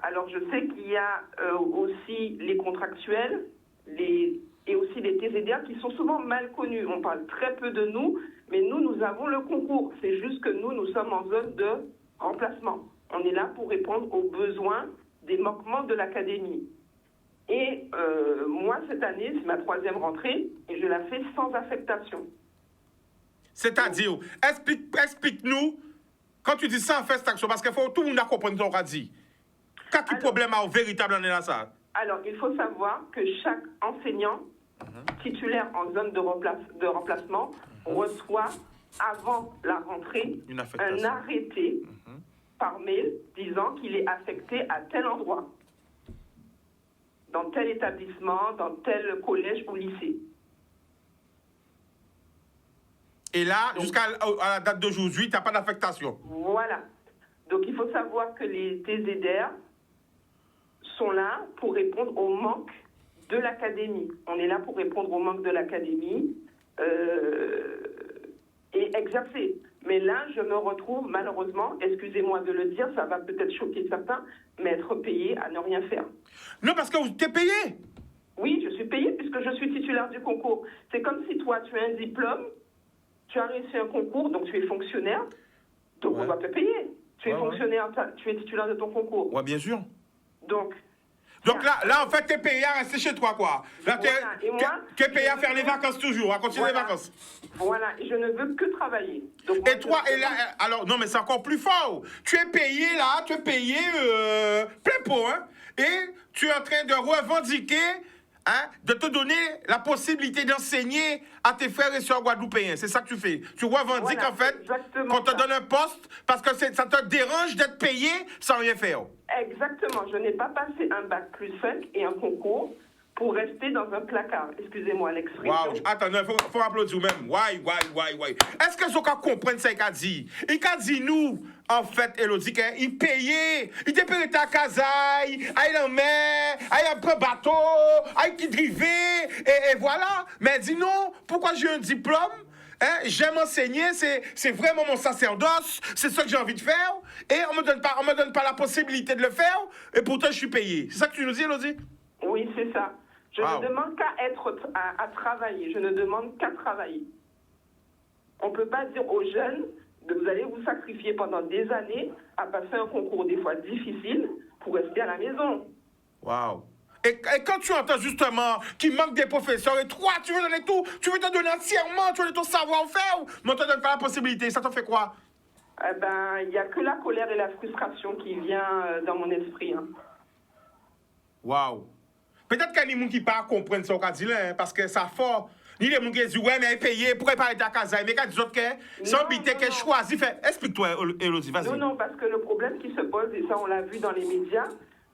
Alors, je sais qu'il y a aussi les contractuels et aussi les TZR qui sont souvent mal connus. On parle très peu de nous, mais nous avons le concours. C'est juste que nous sommes en zone de remplacement. On est là pour répondre aux besoins des manquements de l'académie. Et moi, cette année, c'est ma 3e rentrée et je la fais sans affectation. C'est-à-dire, explique-nous, quand tu dis ça, fais cette action, parce qu'il faut tout le monde comprendre ce qu'on a dit. Quel problème a véritable dans ça? Alors, il faut savoir que chaque enseignant titulaire en zone de remplacement reçoit, avant la rentrée, un arrêté par mail disant qu'il est affecté à tel endroit, dans tel établissement, dans tel collège ou lycée. Et là, jusqu'à la date d'aujourd'hui, tu n'as pas d'affectation. Voilà. Donc, il faut savoir que les TZR sont là pour répondre au manque de l'académie. On est là pour répondre au manque de l'académie et exercer. Mais là, je me retrouve malheureusement, excusez-moi de le dire, ça va peut-être choquer certains, mais être payé à ne rien faire. Non, parce que tu es payé. Oui, je suis payée puisque je suis titulaire du concours. C'est comme si toi, tu as un diplôme, tu as réussi un concours, donc tu es fonctionnaire, donc on va te payer. Tu es fonctionnaire, tu es titulaire de ton concours. Oui, bien sûr. Donc là, en fait, tu es payé à rester chez toi, quoi. Là, tu es payé à faire les vacances toujours, à continuer les vacances. Voilà, et je ne veux que travailler. Donc, et toi, alors, non, mais c'est encore plus fort. Tu es payé, là, tu es payé plein pot, hein. Et tu es en train de revendiquer, hein, de te donner la possibilité d'enseigner à tes frères et sœurs guadeloupéens. C'est ça que tu fais. Tu revendiques, en fait, qu'on te donne un poste parce que ça te dérange d'être payé sans rien faire. Exactement. Je n'ai pas passé un bac plus 5 et un concours pour rester dans un placard. Excusez-moi l'expression. Wow. Attends, il faut applaudir même. Why. Est-ce que Zoka comprend ça qu'il a dit? Il a dit, nous, en fait, Elodie, il payait. Il était payé à Kazaï, il en mer, il a pris bateau, il qui drivait, et voilà. Mais elle dit, non, pourquoi j'ai un diplôme? Hein, j'aime enseigner, c'est vraiment mon sacerdoce, c'est ça que j'ai envie de faire, et on me donne pas la possibilité de le faire, et pourtant je suis payé. C'est ça que tu nous dis, Elodie? Oui, c'est ça. Je ne demande qu'à à travailler, je ne demande qu'à travailler. On ne peut pas dire aux jeunes, vous allez vous sacrifier pendant des années à passer un concours des fois difficile pour rester à la maison. Waouh. Et quand tu entends justement qu'il manque des professeurs et toi, tu veux donner tout, tu veux te donner entièrement, tu veux donner ton savoir-faire, mais on ne te donne pas la possibilité, ça t'en fait quoi? Eh ben, il n'y a que la colère et la frustration qui vient dans mon esprit. Hein. Waouh. Peut-être qu'il y a des gens qui ne peuvent pas comprendre ce qu'on dit là, hein, parce que ça fort. Ni les gens qui disent, ouais, mais il payé, pourquoi il parle de casa? Mais quand ils disent que c'est un bité qui est choisi, explique-toi, Elodie, vas-y. Non, parce que le problème qui se pose, et ça on l'a vu dans les médias,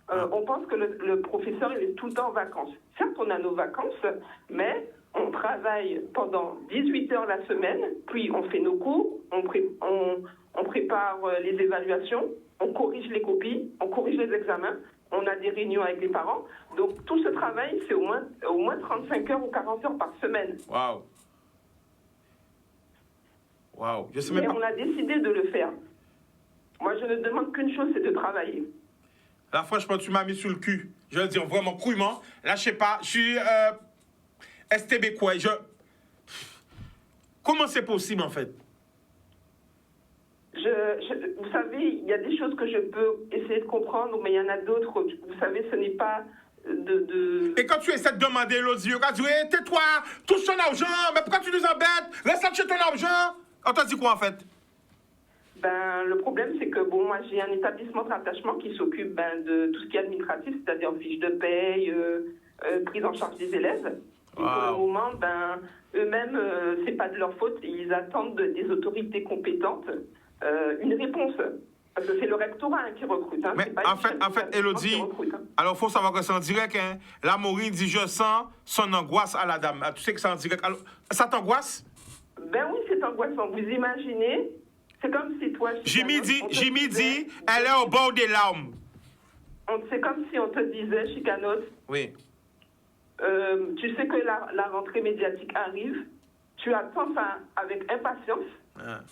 on pense que le professeur il est tout le temps en vacances. Certes, on a nos vacances, mais on travaille pendant 18 heures la semaine, puis on fait nos cours, on prépare les évaluations, on corrige les copies, on corrige les examens, on a des réunions avec les parents. Donc tout ce travail, c'est au moins 35 heures ou 40 heures par semaine. Waouh. Waouh. Mais on a décidé de le faire. Moi, je ne demande qu'une chose, c'est de travailler. Là, franchement, tu m'as mis sur le cul. Je veux dire, vraiment, crûment. Là, je sais pas, je suis STB quoi. Comment c'est possible, en fait? Vous savez, il y a des choses que je peux essayer de comprendre, mais il y en a d'autres, vous savez, ce n'est pas Et quand tu essaies de demander l'autre yeux, quand tu dis, hey, tais-toi, touche ton argent, mais pourquoi tu nous embêtes? Reste là chez ton argent. On t'a dit quoi, en fait? Ben, le problème, c'est que, bon, moi, j'ai un établissement de rattachement qui s'occupe de tout ce qui est administratif, c'est-à-dire fiche de paye, prise en charge des élèves. Et pour le moment, eux-mêmes, c'est pas de leur faute, ils attendent des autorités compétentes une réponse. Parce que c'est le rectorat qui recrute. Hein. Mais en fait, Elodie, alors il faut savoir que c'est en direct. Hein. La Maureen dit, je sens son angoisse à la dame. Tu sais que c'est en direct. Alors, ça t'angoisse? Ben oui, c'est angoissant. Vous imaginez, c'est comme si toi... Jimmy dit, elle est au bord des larmes. C'est comme si on te disait, Chicanos, oui. Tu sais que la rentrée médiatique arrive, tu attends ça avec impatience,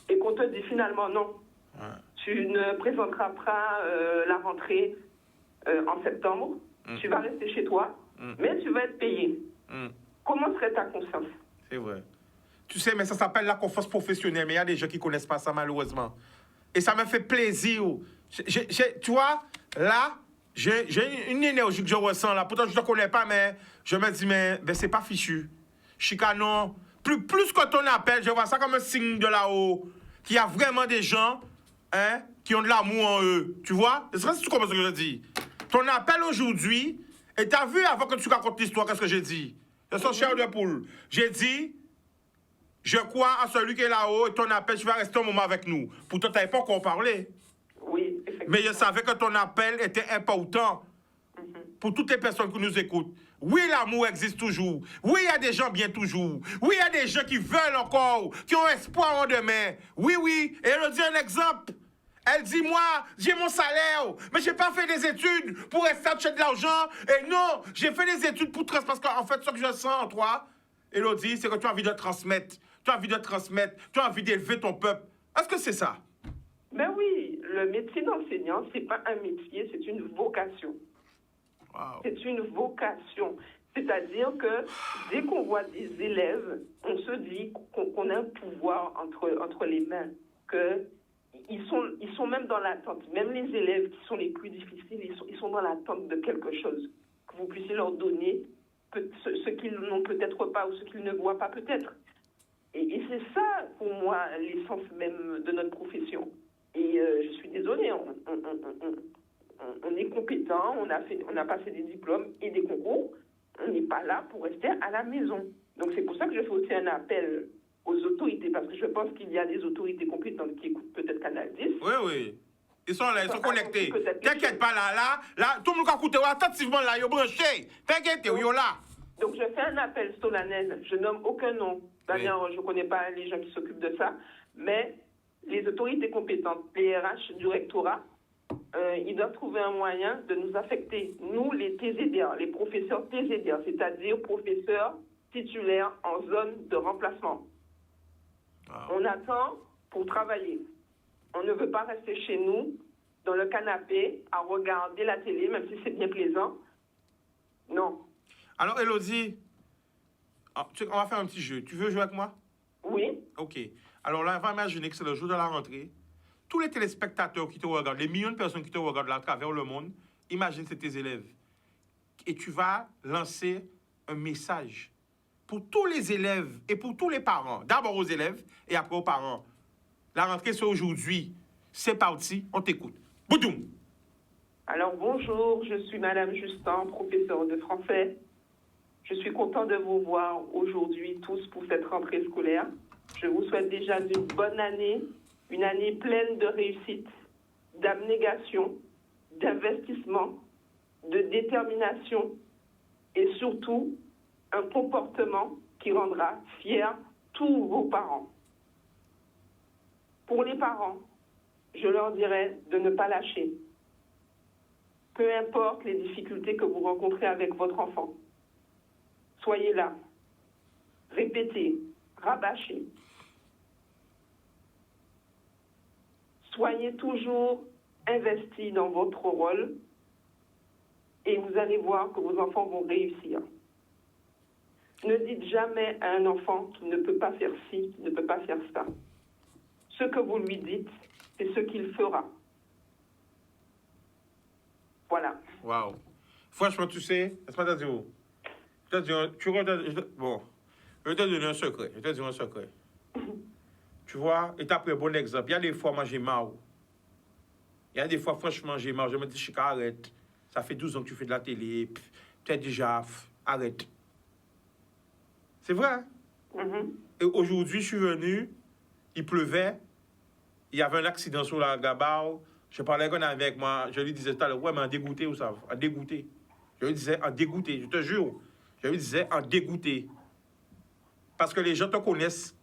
et qu'on te dit finalement non. Tu ne présenteras pas la rentrée en septembre, tu vas rester chez toi, mais tu vas être payé. Comment serait ta conscience? C'est vrai. Tu sais, mais ça s'appelle la confiance professionnelle, mais il y a des gens qui ne connaissent pas ça malheureusement. Et ça me fait plaisir. Tu vois, là, j'ai une énergie que je ressens là. Pourtant, je ne te connais pas, mais je me dis, mais c'est pas fichu. Chicanon, plus que ton appel, je vois ça comme un signe de là-haut, qu'il y a vraiment des gens qui ont de l'amour en eux. Tu vois? Est-ce que tu comprends ce que je dis? Ton appel aujourd'hui, et tu as vu avant que tu racontes l'histoire, qu'est-ce que j'ai dit? Je suis chair de poule. J'ai dit, je crois à celui qui est là-haut, et ton appel, tu vas rester un moment avec nous. Pourtant, tu n'avais pas encore parlé. Oui, effectivement. Mais je savais que ton appel était important pour toutes les personnes qui nous écoutent. Oui, l'amour existe toujours. Oui, il y a des gens bien toujours. Oui, il y a des gens qui veulent encore, qui ont espoir en demain. Oui. Et elle dit un exemple. Elle dit, moi, j'ai mon salaire, mais j'ai pas fait des études pour rester acheter de l'argent. Et non, j'ai fait des études pour transmettre. Parce qu'en fait, ce que je sens en toi, Élodie, c'est que tu as envie de transmettre. Tu as envie de transmettre. Tu as envie d'élever ton peuple. Est-ce que c'est ça? Ben oui, le métier d'enseignant, c'est pas un métier, c'est une vocation. Wow. C'est une vocation. C'est-à-dire que dès qu'on voit des élèves, on se dit qu'on a un pouvoir entre les mains, qu'ils sont même dans l'attente. Même les élèves qui sont les plus difficiles, ils sont dans l'attente de quelque chose. Que vous puissiez leur donner ce qu'ils n'ont peut-être pas ou ce qu'ils ne voient pas peut-être. Et c'est ça, pour moi, l'essence même de notre profession. Et je suis désolée, on est compétent, on a passé des diplômes et des concours. On n'est pas là pour rester à la maison. Donc c'est pour ça que je fais aussi un appel aux autorités, parce que je pense qu'il y a des autorités compétentes qui écoutent peut-être Canal 10. Oui, oui. Ils sont là, ils sont connectés. T'inquiète pas, là, tout le monde a écouté attentivement là, ils sont branchés. T'inquiète, ils sont là. Donc je fais un appel solennel, je nomme aucun nom. D'ailleurs, je ne connais pas les gens qui s'occupent de ça, mais les autorités compétentes, les RH du rectorat, ils doivent trouver un moyen de nous affecter, nous les TZR, les professeurs TZR, c'est-à-dire professeurs titulaires en zone de remplacement. Wow. On attend pour travailler. On ne veut pas rester chez nous, dans le canapé, à regarder la télé, même si c'est bien plaisant. Non. Alors, Élodie, on va faire un petit jeu. Tu veux jouer avec moi? Oui. OK. Alors là, on va imaginer que c'est le jour de la rentrée. Tous les téléspectateurs qui te regardent, les millions de personnes qui te regardent là à travers le monde, imagine c'est tes élèves. Et tu vas lancer un message pour tous les élèves et pour tous les parents. D'abord aux élèves et après aux parents. La rentrée, c'est aujourd'hui. C'est parti, on t'écoute. Boudoum! Alors bonjour, je suis Madame Justin, professeure de français. Je suis content de vous voir aujourd'hui tous pour cette rentrée scolaire. Je vous souhaite déjà une bonne année, une année pleine de réussite, d'abnégation, d'investissement, de détermination et surtout un comportement qui rendra fiers tous vos parents. Pour les parents, je leur dirais de ne pas lâcher. Peu importe les difficultés que vous rencontrez avec votre enfant. Soyez là. Répétez, rabâchez. Soyez toujours investis dans votre rôle et vous allez voir que vos enfants vont réussir. Ne dites jamais à un enfant qu'il ne peut pas faire ci, qu'il ne peut pas faire ça. Ce que vous lui dites, c'est ce qu'il fera. Voilà. Waouh. Franchement, tu sais, laisse-moi te dire. Bon, je vais te donner un secret. Je vais te dire un secret. Tu vois, et tu as pris un bon exemple. Il y a des fois, moi, j'ai marre. Il y a des fois, franchement, j'ai marre. Je me dis, Chika, arrête. Ça fait 12 ans que tu fais de la télé. Peut-être déjà, arrête. C'est vrai. Hein? Mm-hmm. Et aujourd'hui, je suis venu, il pleuvait. Il y avait un accident sur la Gabao. Je parlais avec moi. Je lui disais tout à l'heure, ouais, mais en dégoûté, vous savez. En dégoûté. Je lui disais, en dégoûté. Je te jure. Je lui disais, en dégoûté. Parce que les gens te connaissent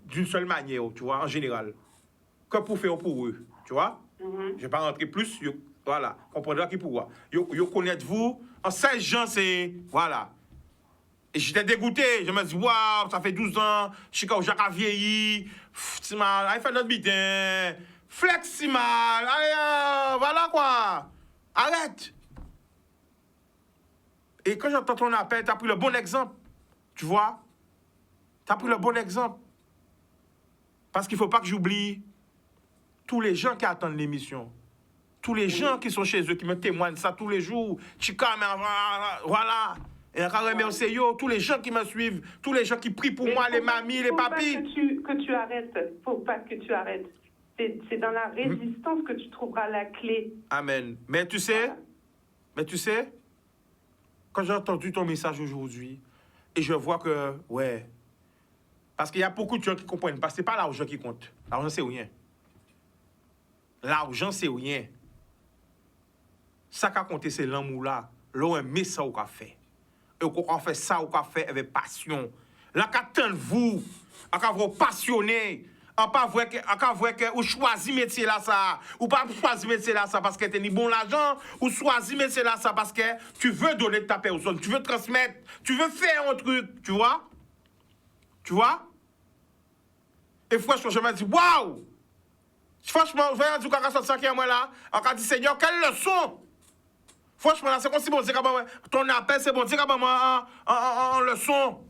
d'une seule manière, tu vois, en général. Que pour faire pour eux, tu vois. Mm-hmm. Je ne vais pas rentrer plus. Voilà. Comprendra qui pourra. Vous connaissez vous. En 16 gens, c'est. Voilà. Et j'étais dégoûté. Je me dis, waouh, ça fait 12 ans. Chicago, Jacques a vieilli. C'est mal. Allez, fait notre bitin. Flex, mal. Allez, voilà quoi. Arrête. Et quand j'entends ton appel, tu as pris le bon exemple. Tu vois? Tu as pris le bon exemple. Parce qu'il ne faut pas que j'oublie tous les gens qui attendent l'émission. Tous les gens qui sont chez eux, qui me témoignent ça tous les jours. Chica, voilà. Et encore remercier tous les gens qui me suivent, tous les gens qui prient pour moi, les mamies, les papis. Que tu arrêtes. Faut pas que tu arrêtes. C'est dans la résistance que tu trouveras la clé. Amen. Mais tu sais, quand j'ai entendu ton message aujourd'hui, et je vois que, ouais, parce qu'il y a beaucoup de gens qui comprennent pas, c'est pas l'argent qui compte. L'argent, c'est rien. L'argent, c'est rien. Ça qui a compté, c'est l'amour là. L'on aime ça ou qu'a fait. Et on fait ça ou qu'a fait avec passion. Là, qu'attendez-vous, à vous passionner, On pas vrai que ou choisi métier là ça, ou pas choisi métier là ça parce que t'es ni bon l'argent, ou choisi métier là ça parce que tu veux donner ta personne, tu veux transmettre, tu veux faire un truc, tu vois? Tu vois? Et franchement, je me dis, waouh! Franchement, je vais dire qu'on a sorti moi là, on a dit, Seigneur, quelle leçon! Franchement, là, c'est comme si bon Dieu, ton appel, c'est bon Dieu, en leçon.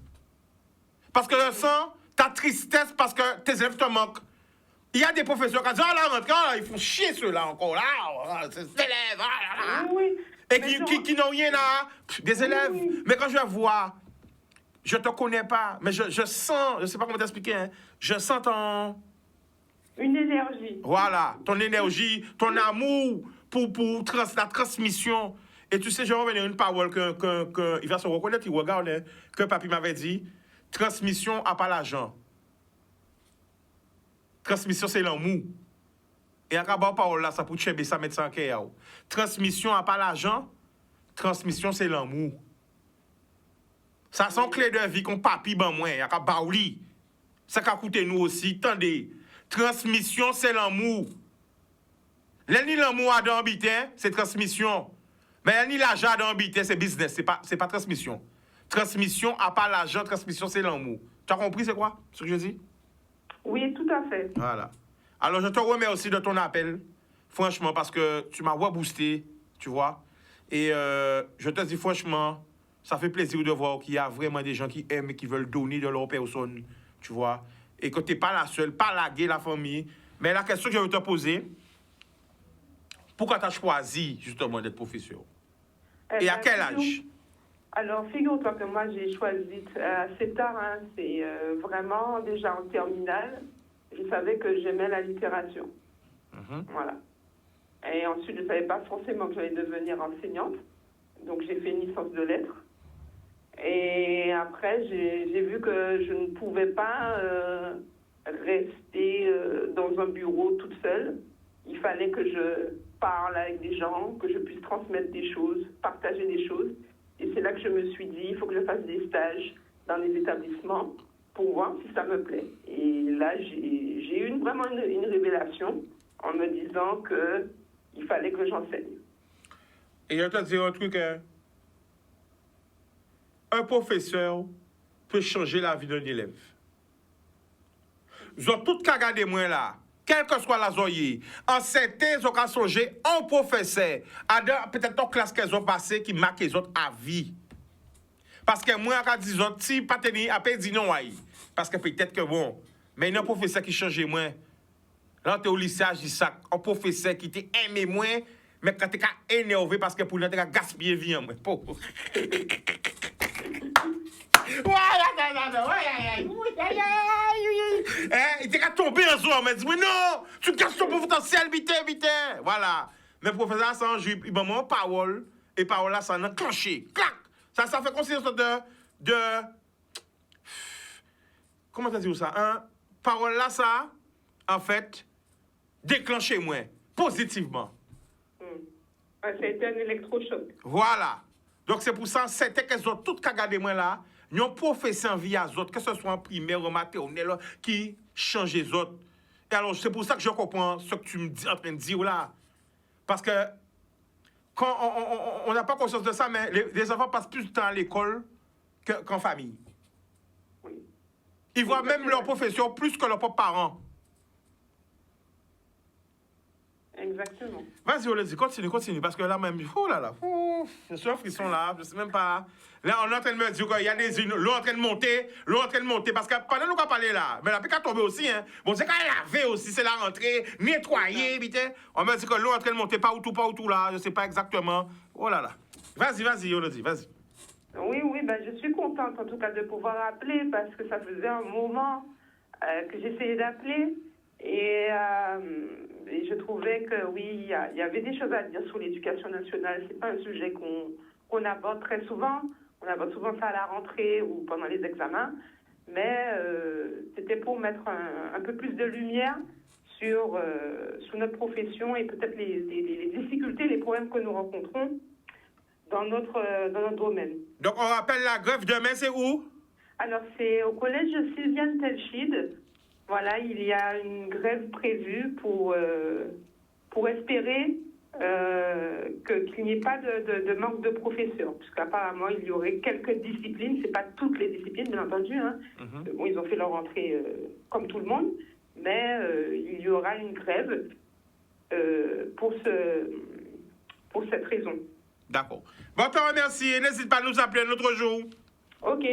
Parce que le sang, ta tristesse, parce que tes élèves te manquent. Il y a des professeurs qui disent, oh là, rentrant, ils font chier ceux-là encore, là, ces élèves, là. Oui. Et qui n'ont rien à... Des élèves. Oui. Mais quand je vois, je ne te connais pas, mais je sens, je ne sais pas comment t'expliquer, hein, je sens ton... Une énergie. Voilà, ton énergie, ton amour pour la transmission. Et tu sais, je vais revenir à une parole il va se reconnaître, il regarde, hein, que papy m'avait dit, transmission à pas l'argent. Transmission, c'est l'amour. Et à la parole là, ça peut te ça mettre ça en cœur. Transmission à pas l'argent, transmission, c'est l'amour. Ça sont clé de vie qu'on papy ban moins, y a qu'à baouli. Ça qu'a coûté nous aussi, attendez. Transmission, c'est l'amour. Ni l'amour à d'ambité, c'est transmission. Mais ni l'argent à d'ambité, c'est business, c'est pas transmission. Transmission, à part l'argent, transmission, c'est l'amour. Tu as compris, c'est quoi, ce que je dis? Oui, tout à fait. Voilà. Alors, je te remercie de ton appel, franchement, parce que tu m'as reboosté, tu vois. Et je te dis franchement, ça fait plaisir de voir qu'il y a vraiment des gens qui aiment et qui veulent donner de leur personne, tu vois. Et que tu n'es pas la seule, pas laguer la famille. Mais la question que je veux te poser, pourquoi tu as choisi justement d'être professeur? Et à quel âge? Alors, figure-toi que moi, j'ai choisi assez tard, hein, c'est vraiment déjà en terminale. Je savais que j'aimais la littérature. Voilà. Et ensuite, je ne savais pas forcément que j'allais devenir enseignante. Donc, j'ai fait une licence de lettres. Et après, j'ai vu que je ne pouvais pas rester dans un bureau toute seule. Il fallait que je parle avec des gens, que je puisse transmettre des choses, partager des choses. Et c'est là que je me suis dit, il faut que je fasse des stages dans les établissements pour voir si ça me plaît. Et là, j'ai eu vraiment une révélation en me disant qu'il fallait que j'enseigne. Et je te dis un truc, hein. Un professeur peut changer la vie d'un élève. Ils ont tout qu'à regarder moi là, quelle que soit la zoye. En certains, ils ont qu'à songer un professeur, peut-être une classe qu'ils ont passé qui marque les autres à vie. Parce que moi, quand je dis autres, si pas tenir, après, dis non, aïe. Parce que peut-être que bon, mais il y a un professeur qui change moi. Là, tu es au lycée, je dis ça, un professeur qui t'a aimé moins, mais quand tu es énervé parce que pour lui, tu as gaspillé vie en moi. Il t'a tombé un jour, mais dit, mais non, tu casses ton potentiel, vite. Voilà. Mais professeur, ça en joue, il m'a mon parole, et parole là, ça en a clenché. Clac! Ça fait considération de. Comment tu dis ça? Hein? Parole là, ça, en fait, déclenché moins, positivement. Ça a été un électrochoc. Voilà. Donc c'est pour ça, c'était qu'elles ont toutes qu'à garder moi là. Ils ont professeur en vie à autres, que ce soit en primaire ou maternelle, qui changent les autres. Et alors, c'est pour ça que je comprends ce que tu me dis en train de dire là. Parce que quand on n'a pas conscience de ça, mais les enfants passent plus de temps à l'école qu'en famille. Oui. Ils voient même leur profession plus que leurs propres parents. Exactement. Vas-y, Oledi, continue, parce que là même, oh là là, je suis en frisson là, je sais même pas. Là, on est en train de me dire qu'il y a des unes, l'eau en train de monter, parce que pendant nous qu'on parler là, mais la pique a tombé aussi, hein. Bon, c'est quand elle laver aussi, c'est la rentrée, nettoyer, vite. On me dit que l'eau est en train de monter, pas où tout là, je sais pas exactement. Oh là là. Vas-y, Oledi, vas-y. Oui, ben, je suis contente en tout cas de pouvoir appeler parce que ça faisait un moment que j'essayais d'appeler et je trouvais que oui, il y avait des choses à dire sur l'éducation nationale. C'est pas un sujet qu'on aborde très souvent. On aborde souvent ça à la rentrée ou pendant les examens, mais c'était pour mettre un peu plus de lumière sur notre profession et peut-être les difficultés, les problèmes que nous rencontrons dans notre domaine. Donc, on rappelle la grève demain, c'est où? Alors, c'est au collège Sylviane Telchid. Voilà, il y a une grève prévue pour espérer qu'il n'y ait pas de manque de professeurs, puisqu'apparemment il y aurait quelques disciplines, c'est pas toutes les disciplines bien entendu, hein. Bon, ils ont fait leur rentrée comme tout le monde, mais il y aura une grève pour cette raison. D'accord. Bon, te remercie et n'hésite pas à nous appeler un autre jour. Ok.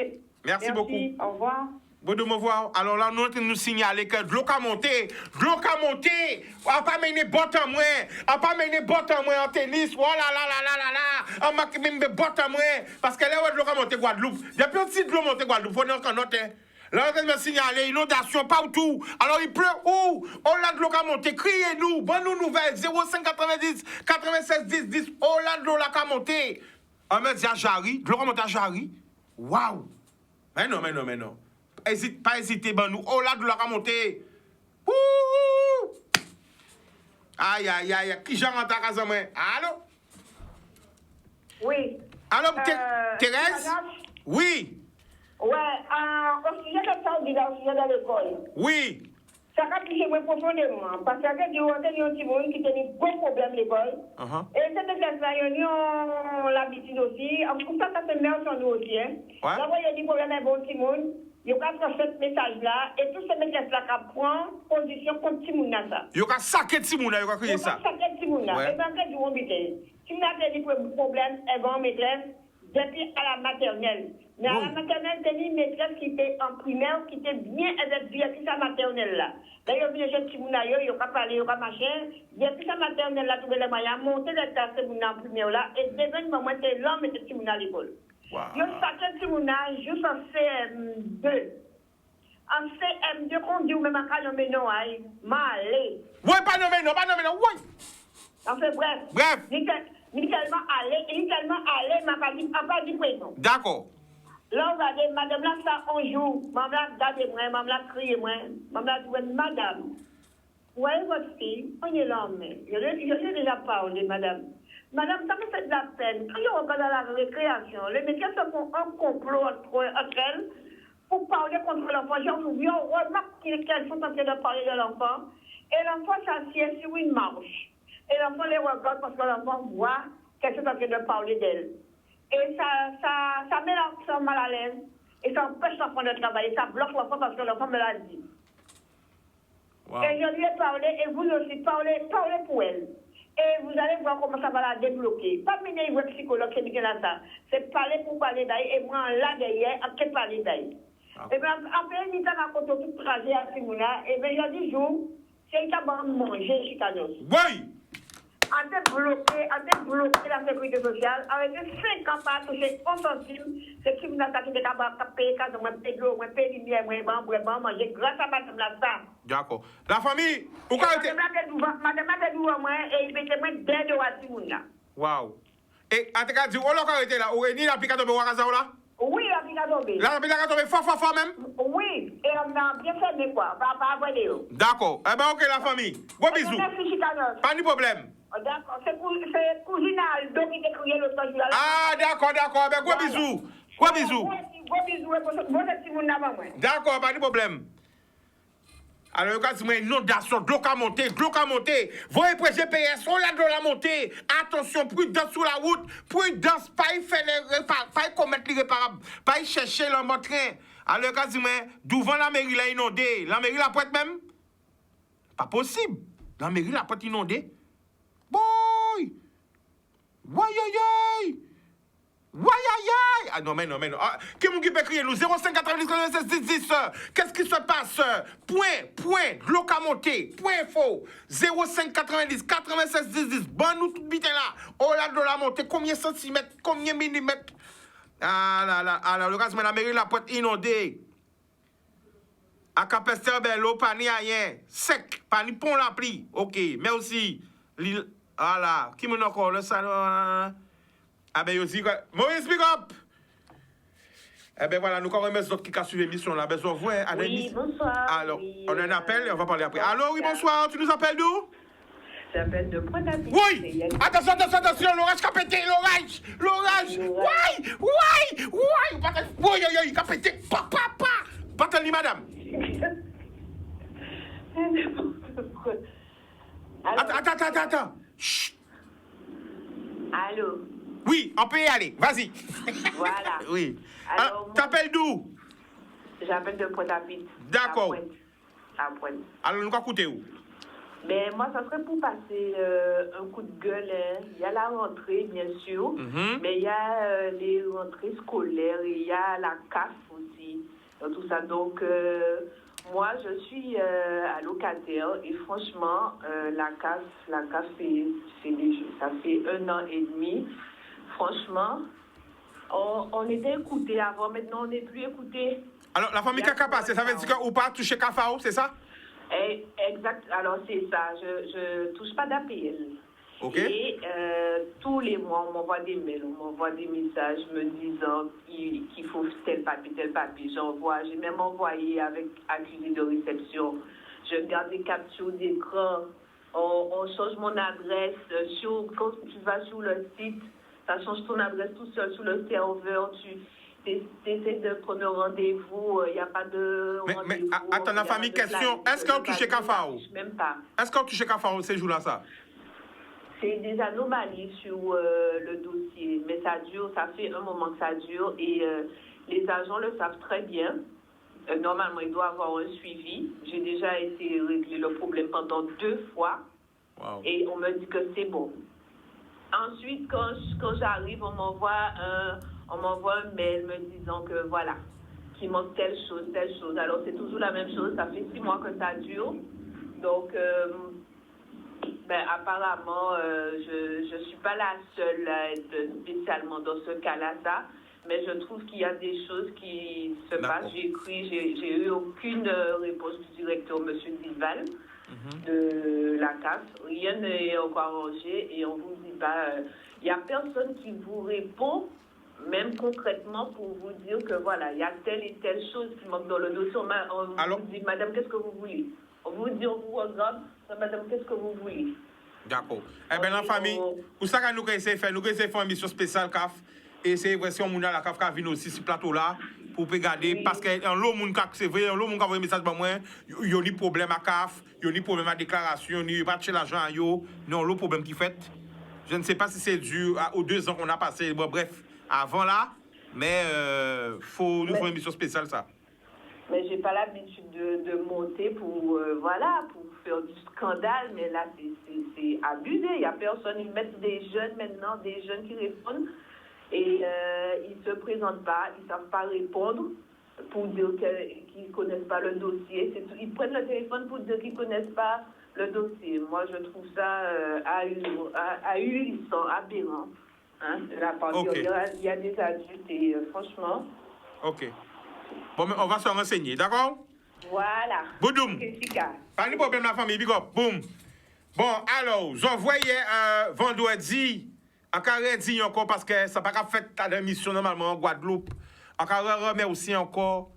Merci beaucoup. Au revoir. Bon de me voir. Alors là, nous signaler que de l'eau a monté. De l'eau a monté. On va pas mener botte en moins. On va pas mener botte en moins en tennis. Oh là là là là là là. On va pas mener botte en moins. Parce que là, de l'eau a monté Guadeloupe. Depuis un petit de l'eau monté Guadeloupe. Il faut nous noter. Là, on va signaler inondation partout. Alors, il pleut où? Oh là, de l'eau a monté. Criez-nous. Bonne nouvelle. 0590 96 10 10. Oh là, de l'eau a monté. On me dit à Jarry. De l'eau a monté à Jarry. Waouh. Mais non. Pas hésiter, ben nous. Oh là, de l'eau a monté. Ouh. Aïe. Qui j'en rentre à casa, moi? Allô? Oui. Allô, Thérèse? Madame? Oui. Ouais, au sujet de ça, on dit au sujet de l'école. Oui. Ça a touché moi profondément. Parce que il y a un petit monde qui a des gros problèmes à l'école. Et cette classe-là, ils ont l'habitude aussi. En tout cas, ça se met sur nous aussi. Là, il y a des problèmes avec un petit monde. Il y a ce message-là. Et tous ces messages-là qui prennent position contre petit monde. Il y a saqué petit monde, il y a crié ça. Saqué petit monde. Et bien, après, du bon si vous avez des problèmes, elles vont maîtresse depuis à la maternelle. Mais à la maternelle, c'est une maîtresse qui était en primaire, qui était bien avec sa maternelle là. D'ailleurs, il y a des petits mounayos, il n'y a pas parlé, il n'y a pas machin. Depuis sa maternelle là, trouver les moyens, monter les classes de en primaire là, et devenu moment, c'est l'homme et les petits mounayos à l'école. Il y a certains petits mounayos juste en CM2. En CM2, qu'on dit, ou même à Kalomé, non, malé. Oui, pas nommé, oui. Enfin, bref. Littéralement allé, m'a pas dit prénom. D'accord. Là, on va dire, madame, là, ça, on joue. Maman, là, gardez-moi, maman, là, criez-moi. Maman, là, madame. Où est votre fille? On est là, mais. Je l'ai déjà parlé, madame. Madame, ça me fait de la peine. Quand on va dans la récréation, les médecins se font un complot entre elles pour parler contre l'enfant. J'en oublié, on remarque qu'elles sont en train de parler de l'enfant. Et l'enfant s'assied sur une marche. Et l'enfant les regarde parce que l'enfant voit qu'elles sont en train de parler d'elle. Et ça met l'enfant mal à l'aise. Et ça empêche l'enfant de travailler. Ça bloque l'enfant parce que l'enfant me l'a dit. Wow. Et je lui ai parlé, et vous aussi, parlez pour elle. Et vous allez voir comment ça va la débloquer. Pas mener une psychologue qui dit là ça. C'est parler pour parler d'ailleurs. Et moi, là derrière, à quel parler d'ailleurs. Et bien, après, il m'a raconté tout trajet à Simona. Et bien, il y a 10 jours, c'est qu'il a manger Chicanos. Oui! On a bloqué la sécurité sociale avec 5 ans par toucher 11 centimes. C'est qui vous attaquez des cabanes, payer, payer l'eau, payer lumière, vraiment manger grâce à madame la ça. D'accord. La famille, où quand madame a dit moi et il mettait moi d'aide à Timouna. Waouh. Et en tout cas, on l'a arrêté là, ou ni la piquette de Wakaza là? Oui, la piquette de la piquette de fort même? Oui, et on a bien fait quoi, pas avoir Léo. D'accord. Eh ben, ok, la famille. Gros bisous. Pas de problème. D'accord, c'est cousine Aldo qui t'a crié l'autre jour. Ah, d'accord. Ben, gros bisous. Gros bisous. Gros bisous, bon petit monde avant moi. D'accord, pas de problème. Alors, quand c'est une inondation, de l'eau à monter. Voyez pour GPS, on l'a de la montée. Attention, prudence sur la route. Prudence, pas y faire pas y commettre l'irréparable. Pas y chercher le train. Alors, quand c'est devant la mairie, l'a inondé. La mairie, la pointe même? Pas possible. La mairie, la pointe inondée. Boy! Why! Ah non, mais non. Ah, qui peut crier nous? 0590 96 10 10. Qu'est-ce qui se passe? Point, l'eau à monter. Point faux. 0590 96 10 10. Bon, nous tout bité là. Oh là, de la montée. Combien de centimètres? Combien de millimètres? Ah là, le gaz, mais la mairie, la pointe inondée. À Capester, ben, l'eau, pas ni rien. Sec, pas ni pont la pli. Ok, mais aussi. Voilà, qui me encore le salon? Ah ben aussi, Maurice, speak up! Eh ben voilà, nous quand même les autres qui ont suivi l'émission là, besoin de vous. Oui, bonsoir. Alors, on a un appel et on va parler après. Allô, oui, bonsoir, tu nous appelles d'où? J'appelle de Pointe-à-Pitre. Oui! Attention, l'orage qui a pété, l'orage! Oui, qui a pété, pa! Pas madame! attends. Chut. Allô? Oui, on peut y aller. Vas-y. Voilà. Oui. Alors, moi, T'appelles d'où? j'appelle de Pointe-à-Pitre. D'accord. À Pointe. Alors, nous allons écouter où? Mais moi, ça serait pour passer un coup de gueule. Hein. Il y a la rentrée, bien sûr, mais il y a les rentrées scolaires, et il y a la CAF aussi, dans tout ça. Donc, moi, je suis allocataire et franchement, la CAF ça fait 1 an et demi. Franchement, on était écoutés avant, maintenant on n'est plus écoutés. Alors, la famille Kaka passé, ça veut dire qu'on pas touché Kafao, c'est ça? Exact, alors c'est ça, je touche pas d'APL. Ok. Et tous les mois, on m'envoie des mails, on m'envoie des messages me disant qu'il faut tel papier. J'envoie, j'ai même envoyé avec accusé de réception. Je garde des captures d'écran. On change mon adresse. Quand tu vas sur le site, ça change ton adresse tout seul sur le serveur. Tu essaies de prendre un rendez-vous. Il n'y a pas de Mais rendez-vous. attends, la famille, question. Est-ce qu'on touche Kafao? Même pas. Est-ce qu'on touche Kafao ces jours-là, ça? C'est des anomalies sur le dossier, mais ça dure, ça fait un moment que ça dure et les agents le savent très bien. Normalement, il doit avoir un suivi. J'ai déjà essayé de régler le problème pendant 2 fois et on me dit que c'est bon. Ensuite, quand j'arrive, on m'envoie un mail me disant que voilà, qu'il manque telle chose. Alors, c'est toujours la même chose. Ça fait 6 mois que ça dure. Donc, apparemment, je ne suis pas la seule à être spécialement dans ce cas-là, mais je trouve qu'il y a des choses qui se passent. J'ai écrit, j'ai eu aucune réponse du directeur, M. Dival, de la CAF. Rien n'est encore arrangé et on vous dit pas. Il n'y a personne qui vous répond, même concrètement, pour vous dire que voilà, il y a telle et telle chose qui manque dans le dossier. On vous dit, madame, qu'est-ce que vous voulez? On vous dit, on vous regarde, madame, qu'est-ce que vous voulez? D'accord. Eh bien, la famille, pour ça que nous essayons de faire, une émission spéciale CAF. Et c'est vrai, si on a la CAF qui vient aussi sur ce plateau-là, pour regarder, parce que l'autre monde c'est vrai, l'autre monde qui envoie un message pour moi, il y a des problèmes à CAF, il y a des problèmes à déclaration, il n'y a pas de l'argent à yo. Non, l'autre problème qui fait, je ne sais pas si c'est dû aux 2 ans qu'on a passé, bon, bref, avant là, mais il faut nous faire une émission spéciale, ça. Mais j'ai pas l'habitude de monter pour faire du scandale, mais là c'est abusé. Il y a personne, ils mettent des jeunes maintenant, des jeunes qui répondent et ils se présentent pas, ils savent pas répondre pour dire qu'ils connaissent pas le dossier. Ils prennent le téléphone pour dire qu'ils connaissent pas le dossier. Moi je trouve ça ahurissant, aberrant. Hein, de la part il y a des adultes et franchement. Ok. Bon, mais on va se renseigner, d'accord? Voilà. Boudoum. Pas de problème, la famille, big up. Boum. Bon, alors, j'envoyais vendredi, en carré dit encore, parce que ça n'a pas fait la mission normalement en Guadeloupe. En carré remet aussi encore,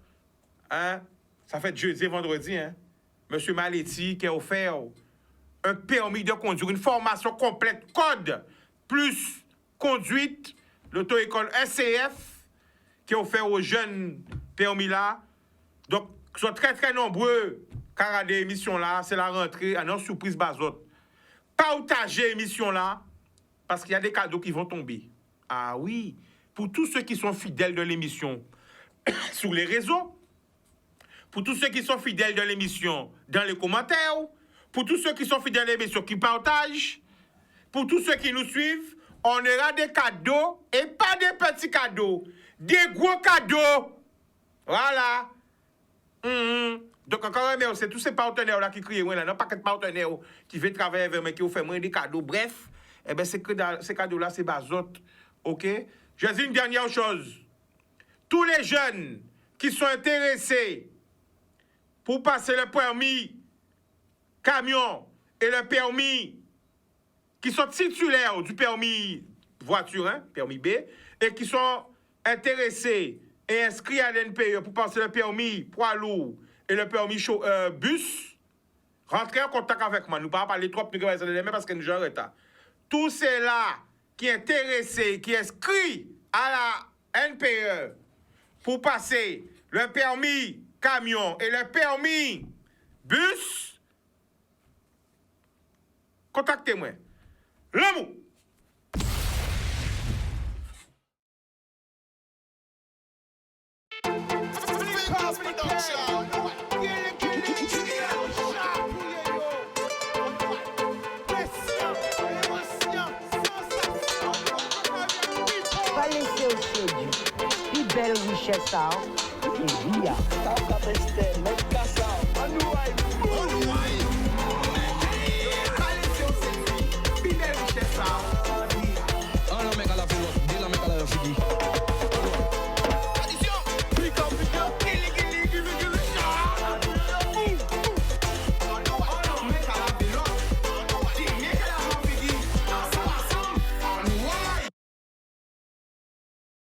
hein, ça fait jeudi, vendredi, hein, M. Maletti qui a offert un permis de conduire, une formation complète, code, plus conduite, l'auto-école SCF, qui a offert aux jeunes permis là. Donc, ils sont très très nombreux car à des émissions là, c'est la rentrée, à notre surprise bazote. Partagez l'émission là, parce qu'il y a des cadeaux qui vont tomber. Ah oui, pour tous ceux qui sont fidèles de l'émission sur les réseaux, pour tous ceux qui sont fidèles de l'émission dans les commentaires, pour tous ceux qui sont fidèles de l'émission qui partagent, pour tous ceux qui nous suivent, on aura des cadeaux et pas des petits cadeaux, des gros cadeaux. Voilà. Donc, encore merci, c'est tous ces partenaires-là qui crient, non pas que partenaires qui veulent travailler avec moi, qui ont fait moins des cadeaux. Bref, eh bien, ces cadeaux-là, c'est bazote. OK? Je dis une dernière chose. Tous les jeunes qui sont intéressés pour passer le permis camion et le permis, qui sont titulaires du permis voiture, hein, permis B, et qui sont intéressés et inscrits à l'NPE pour passer le permis poids lourd et le permis bus, rentrez en contact avec moi. Nous ne parlons pas parler trop, parce que nous sommes en retard. Tous ceux-là qui sont intéressés, qui sont inscrits à la NPE pour passer le permis camion et le permis bus, Contactez-moi. L'amour. Pas laisser au séduit. Plus belle richesse, ça. Et bien.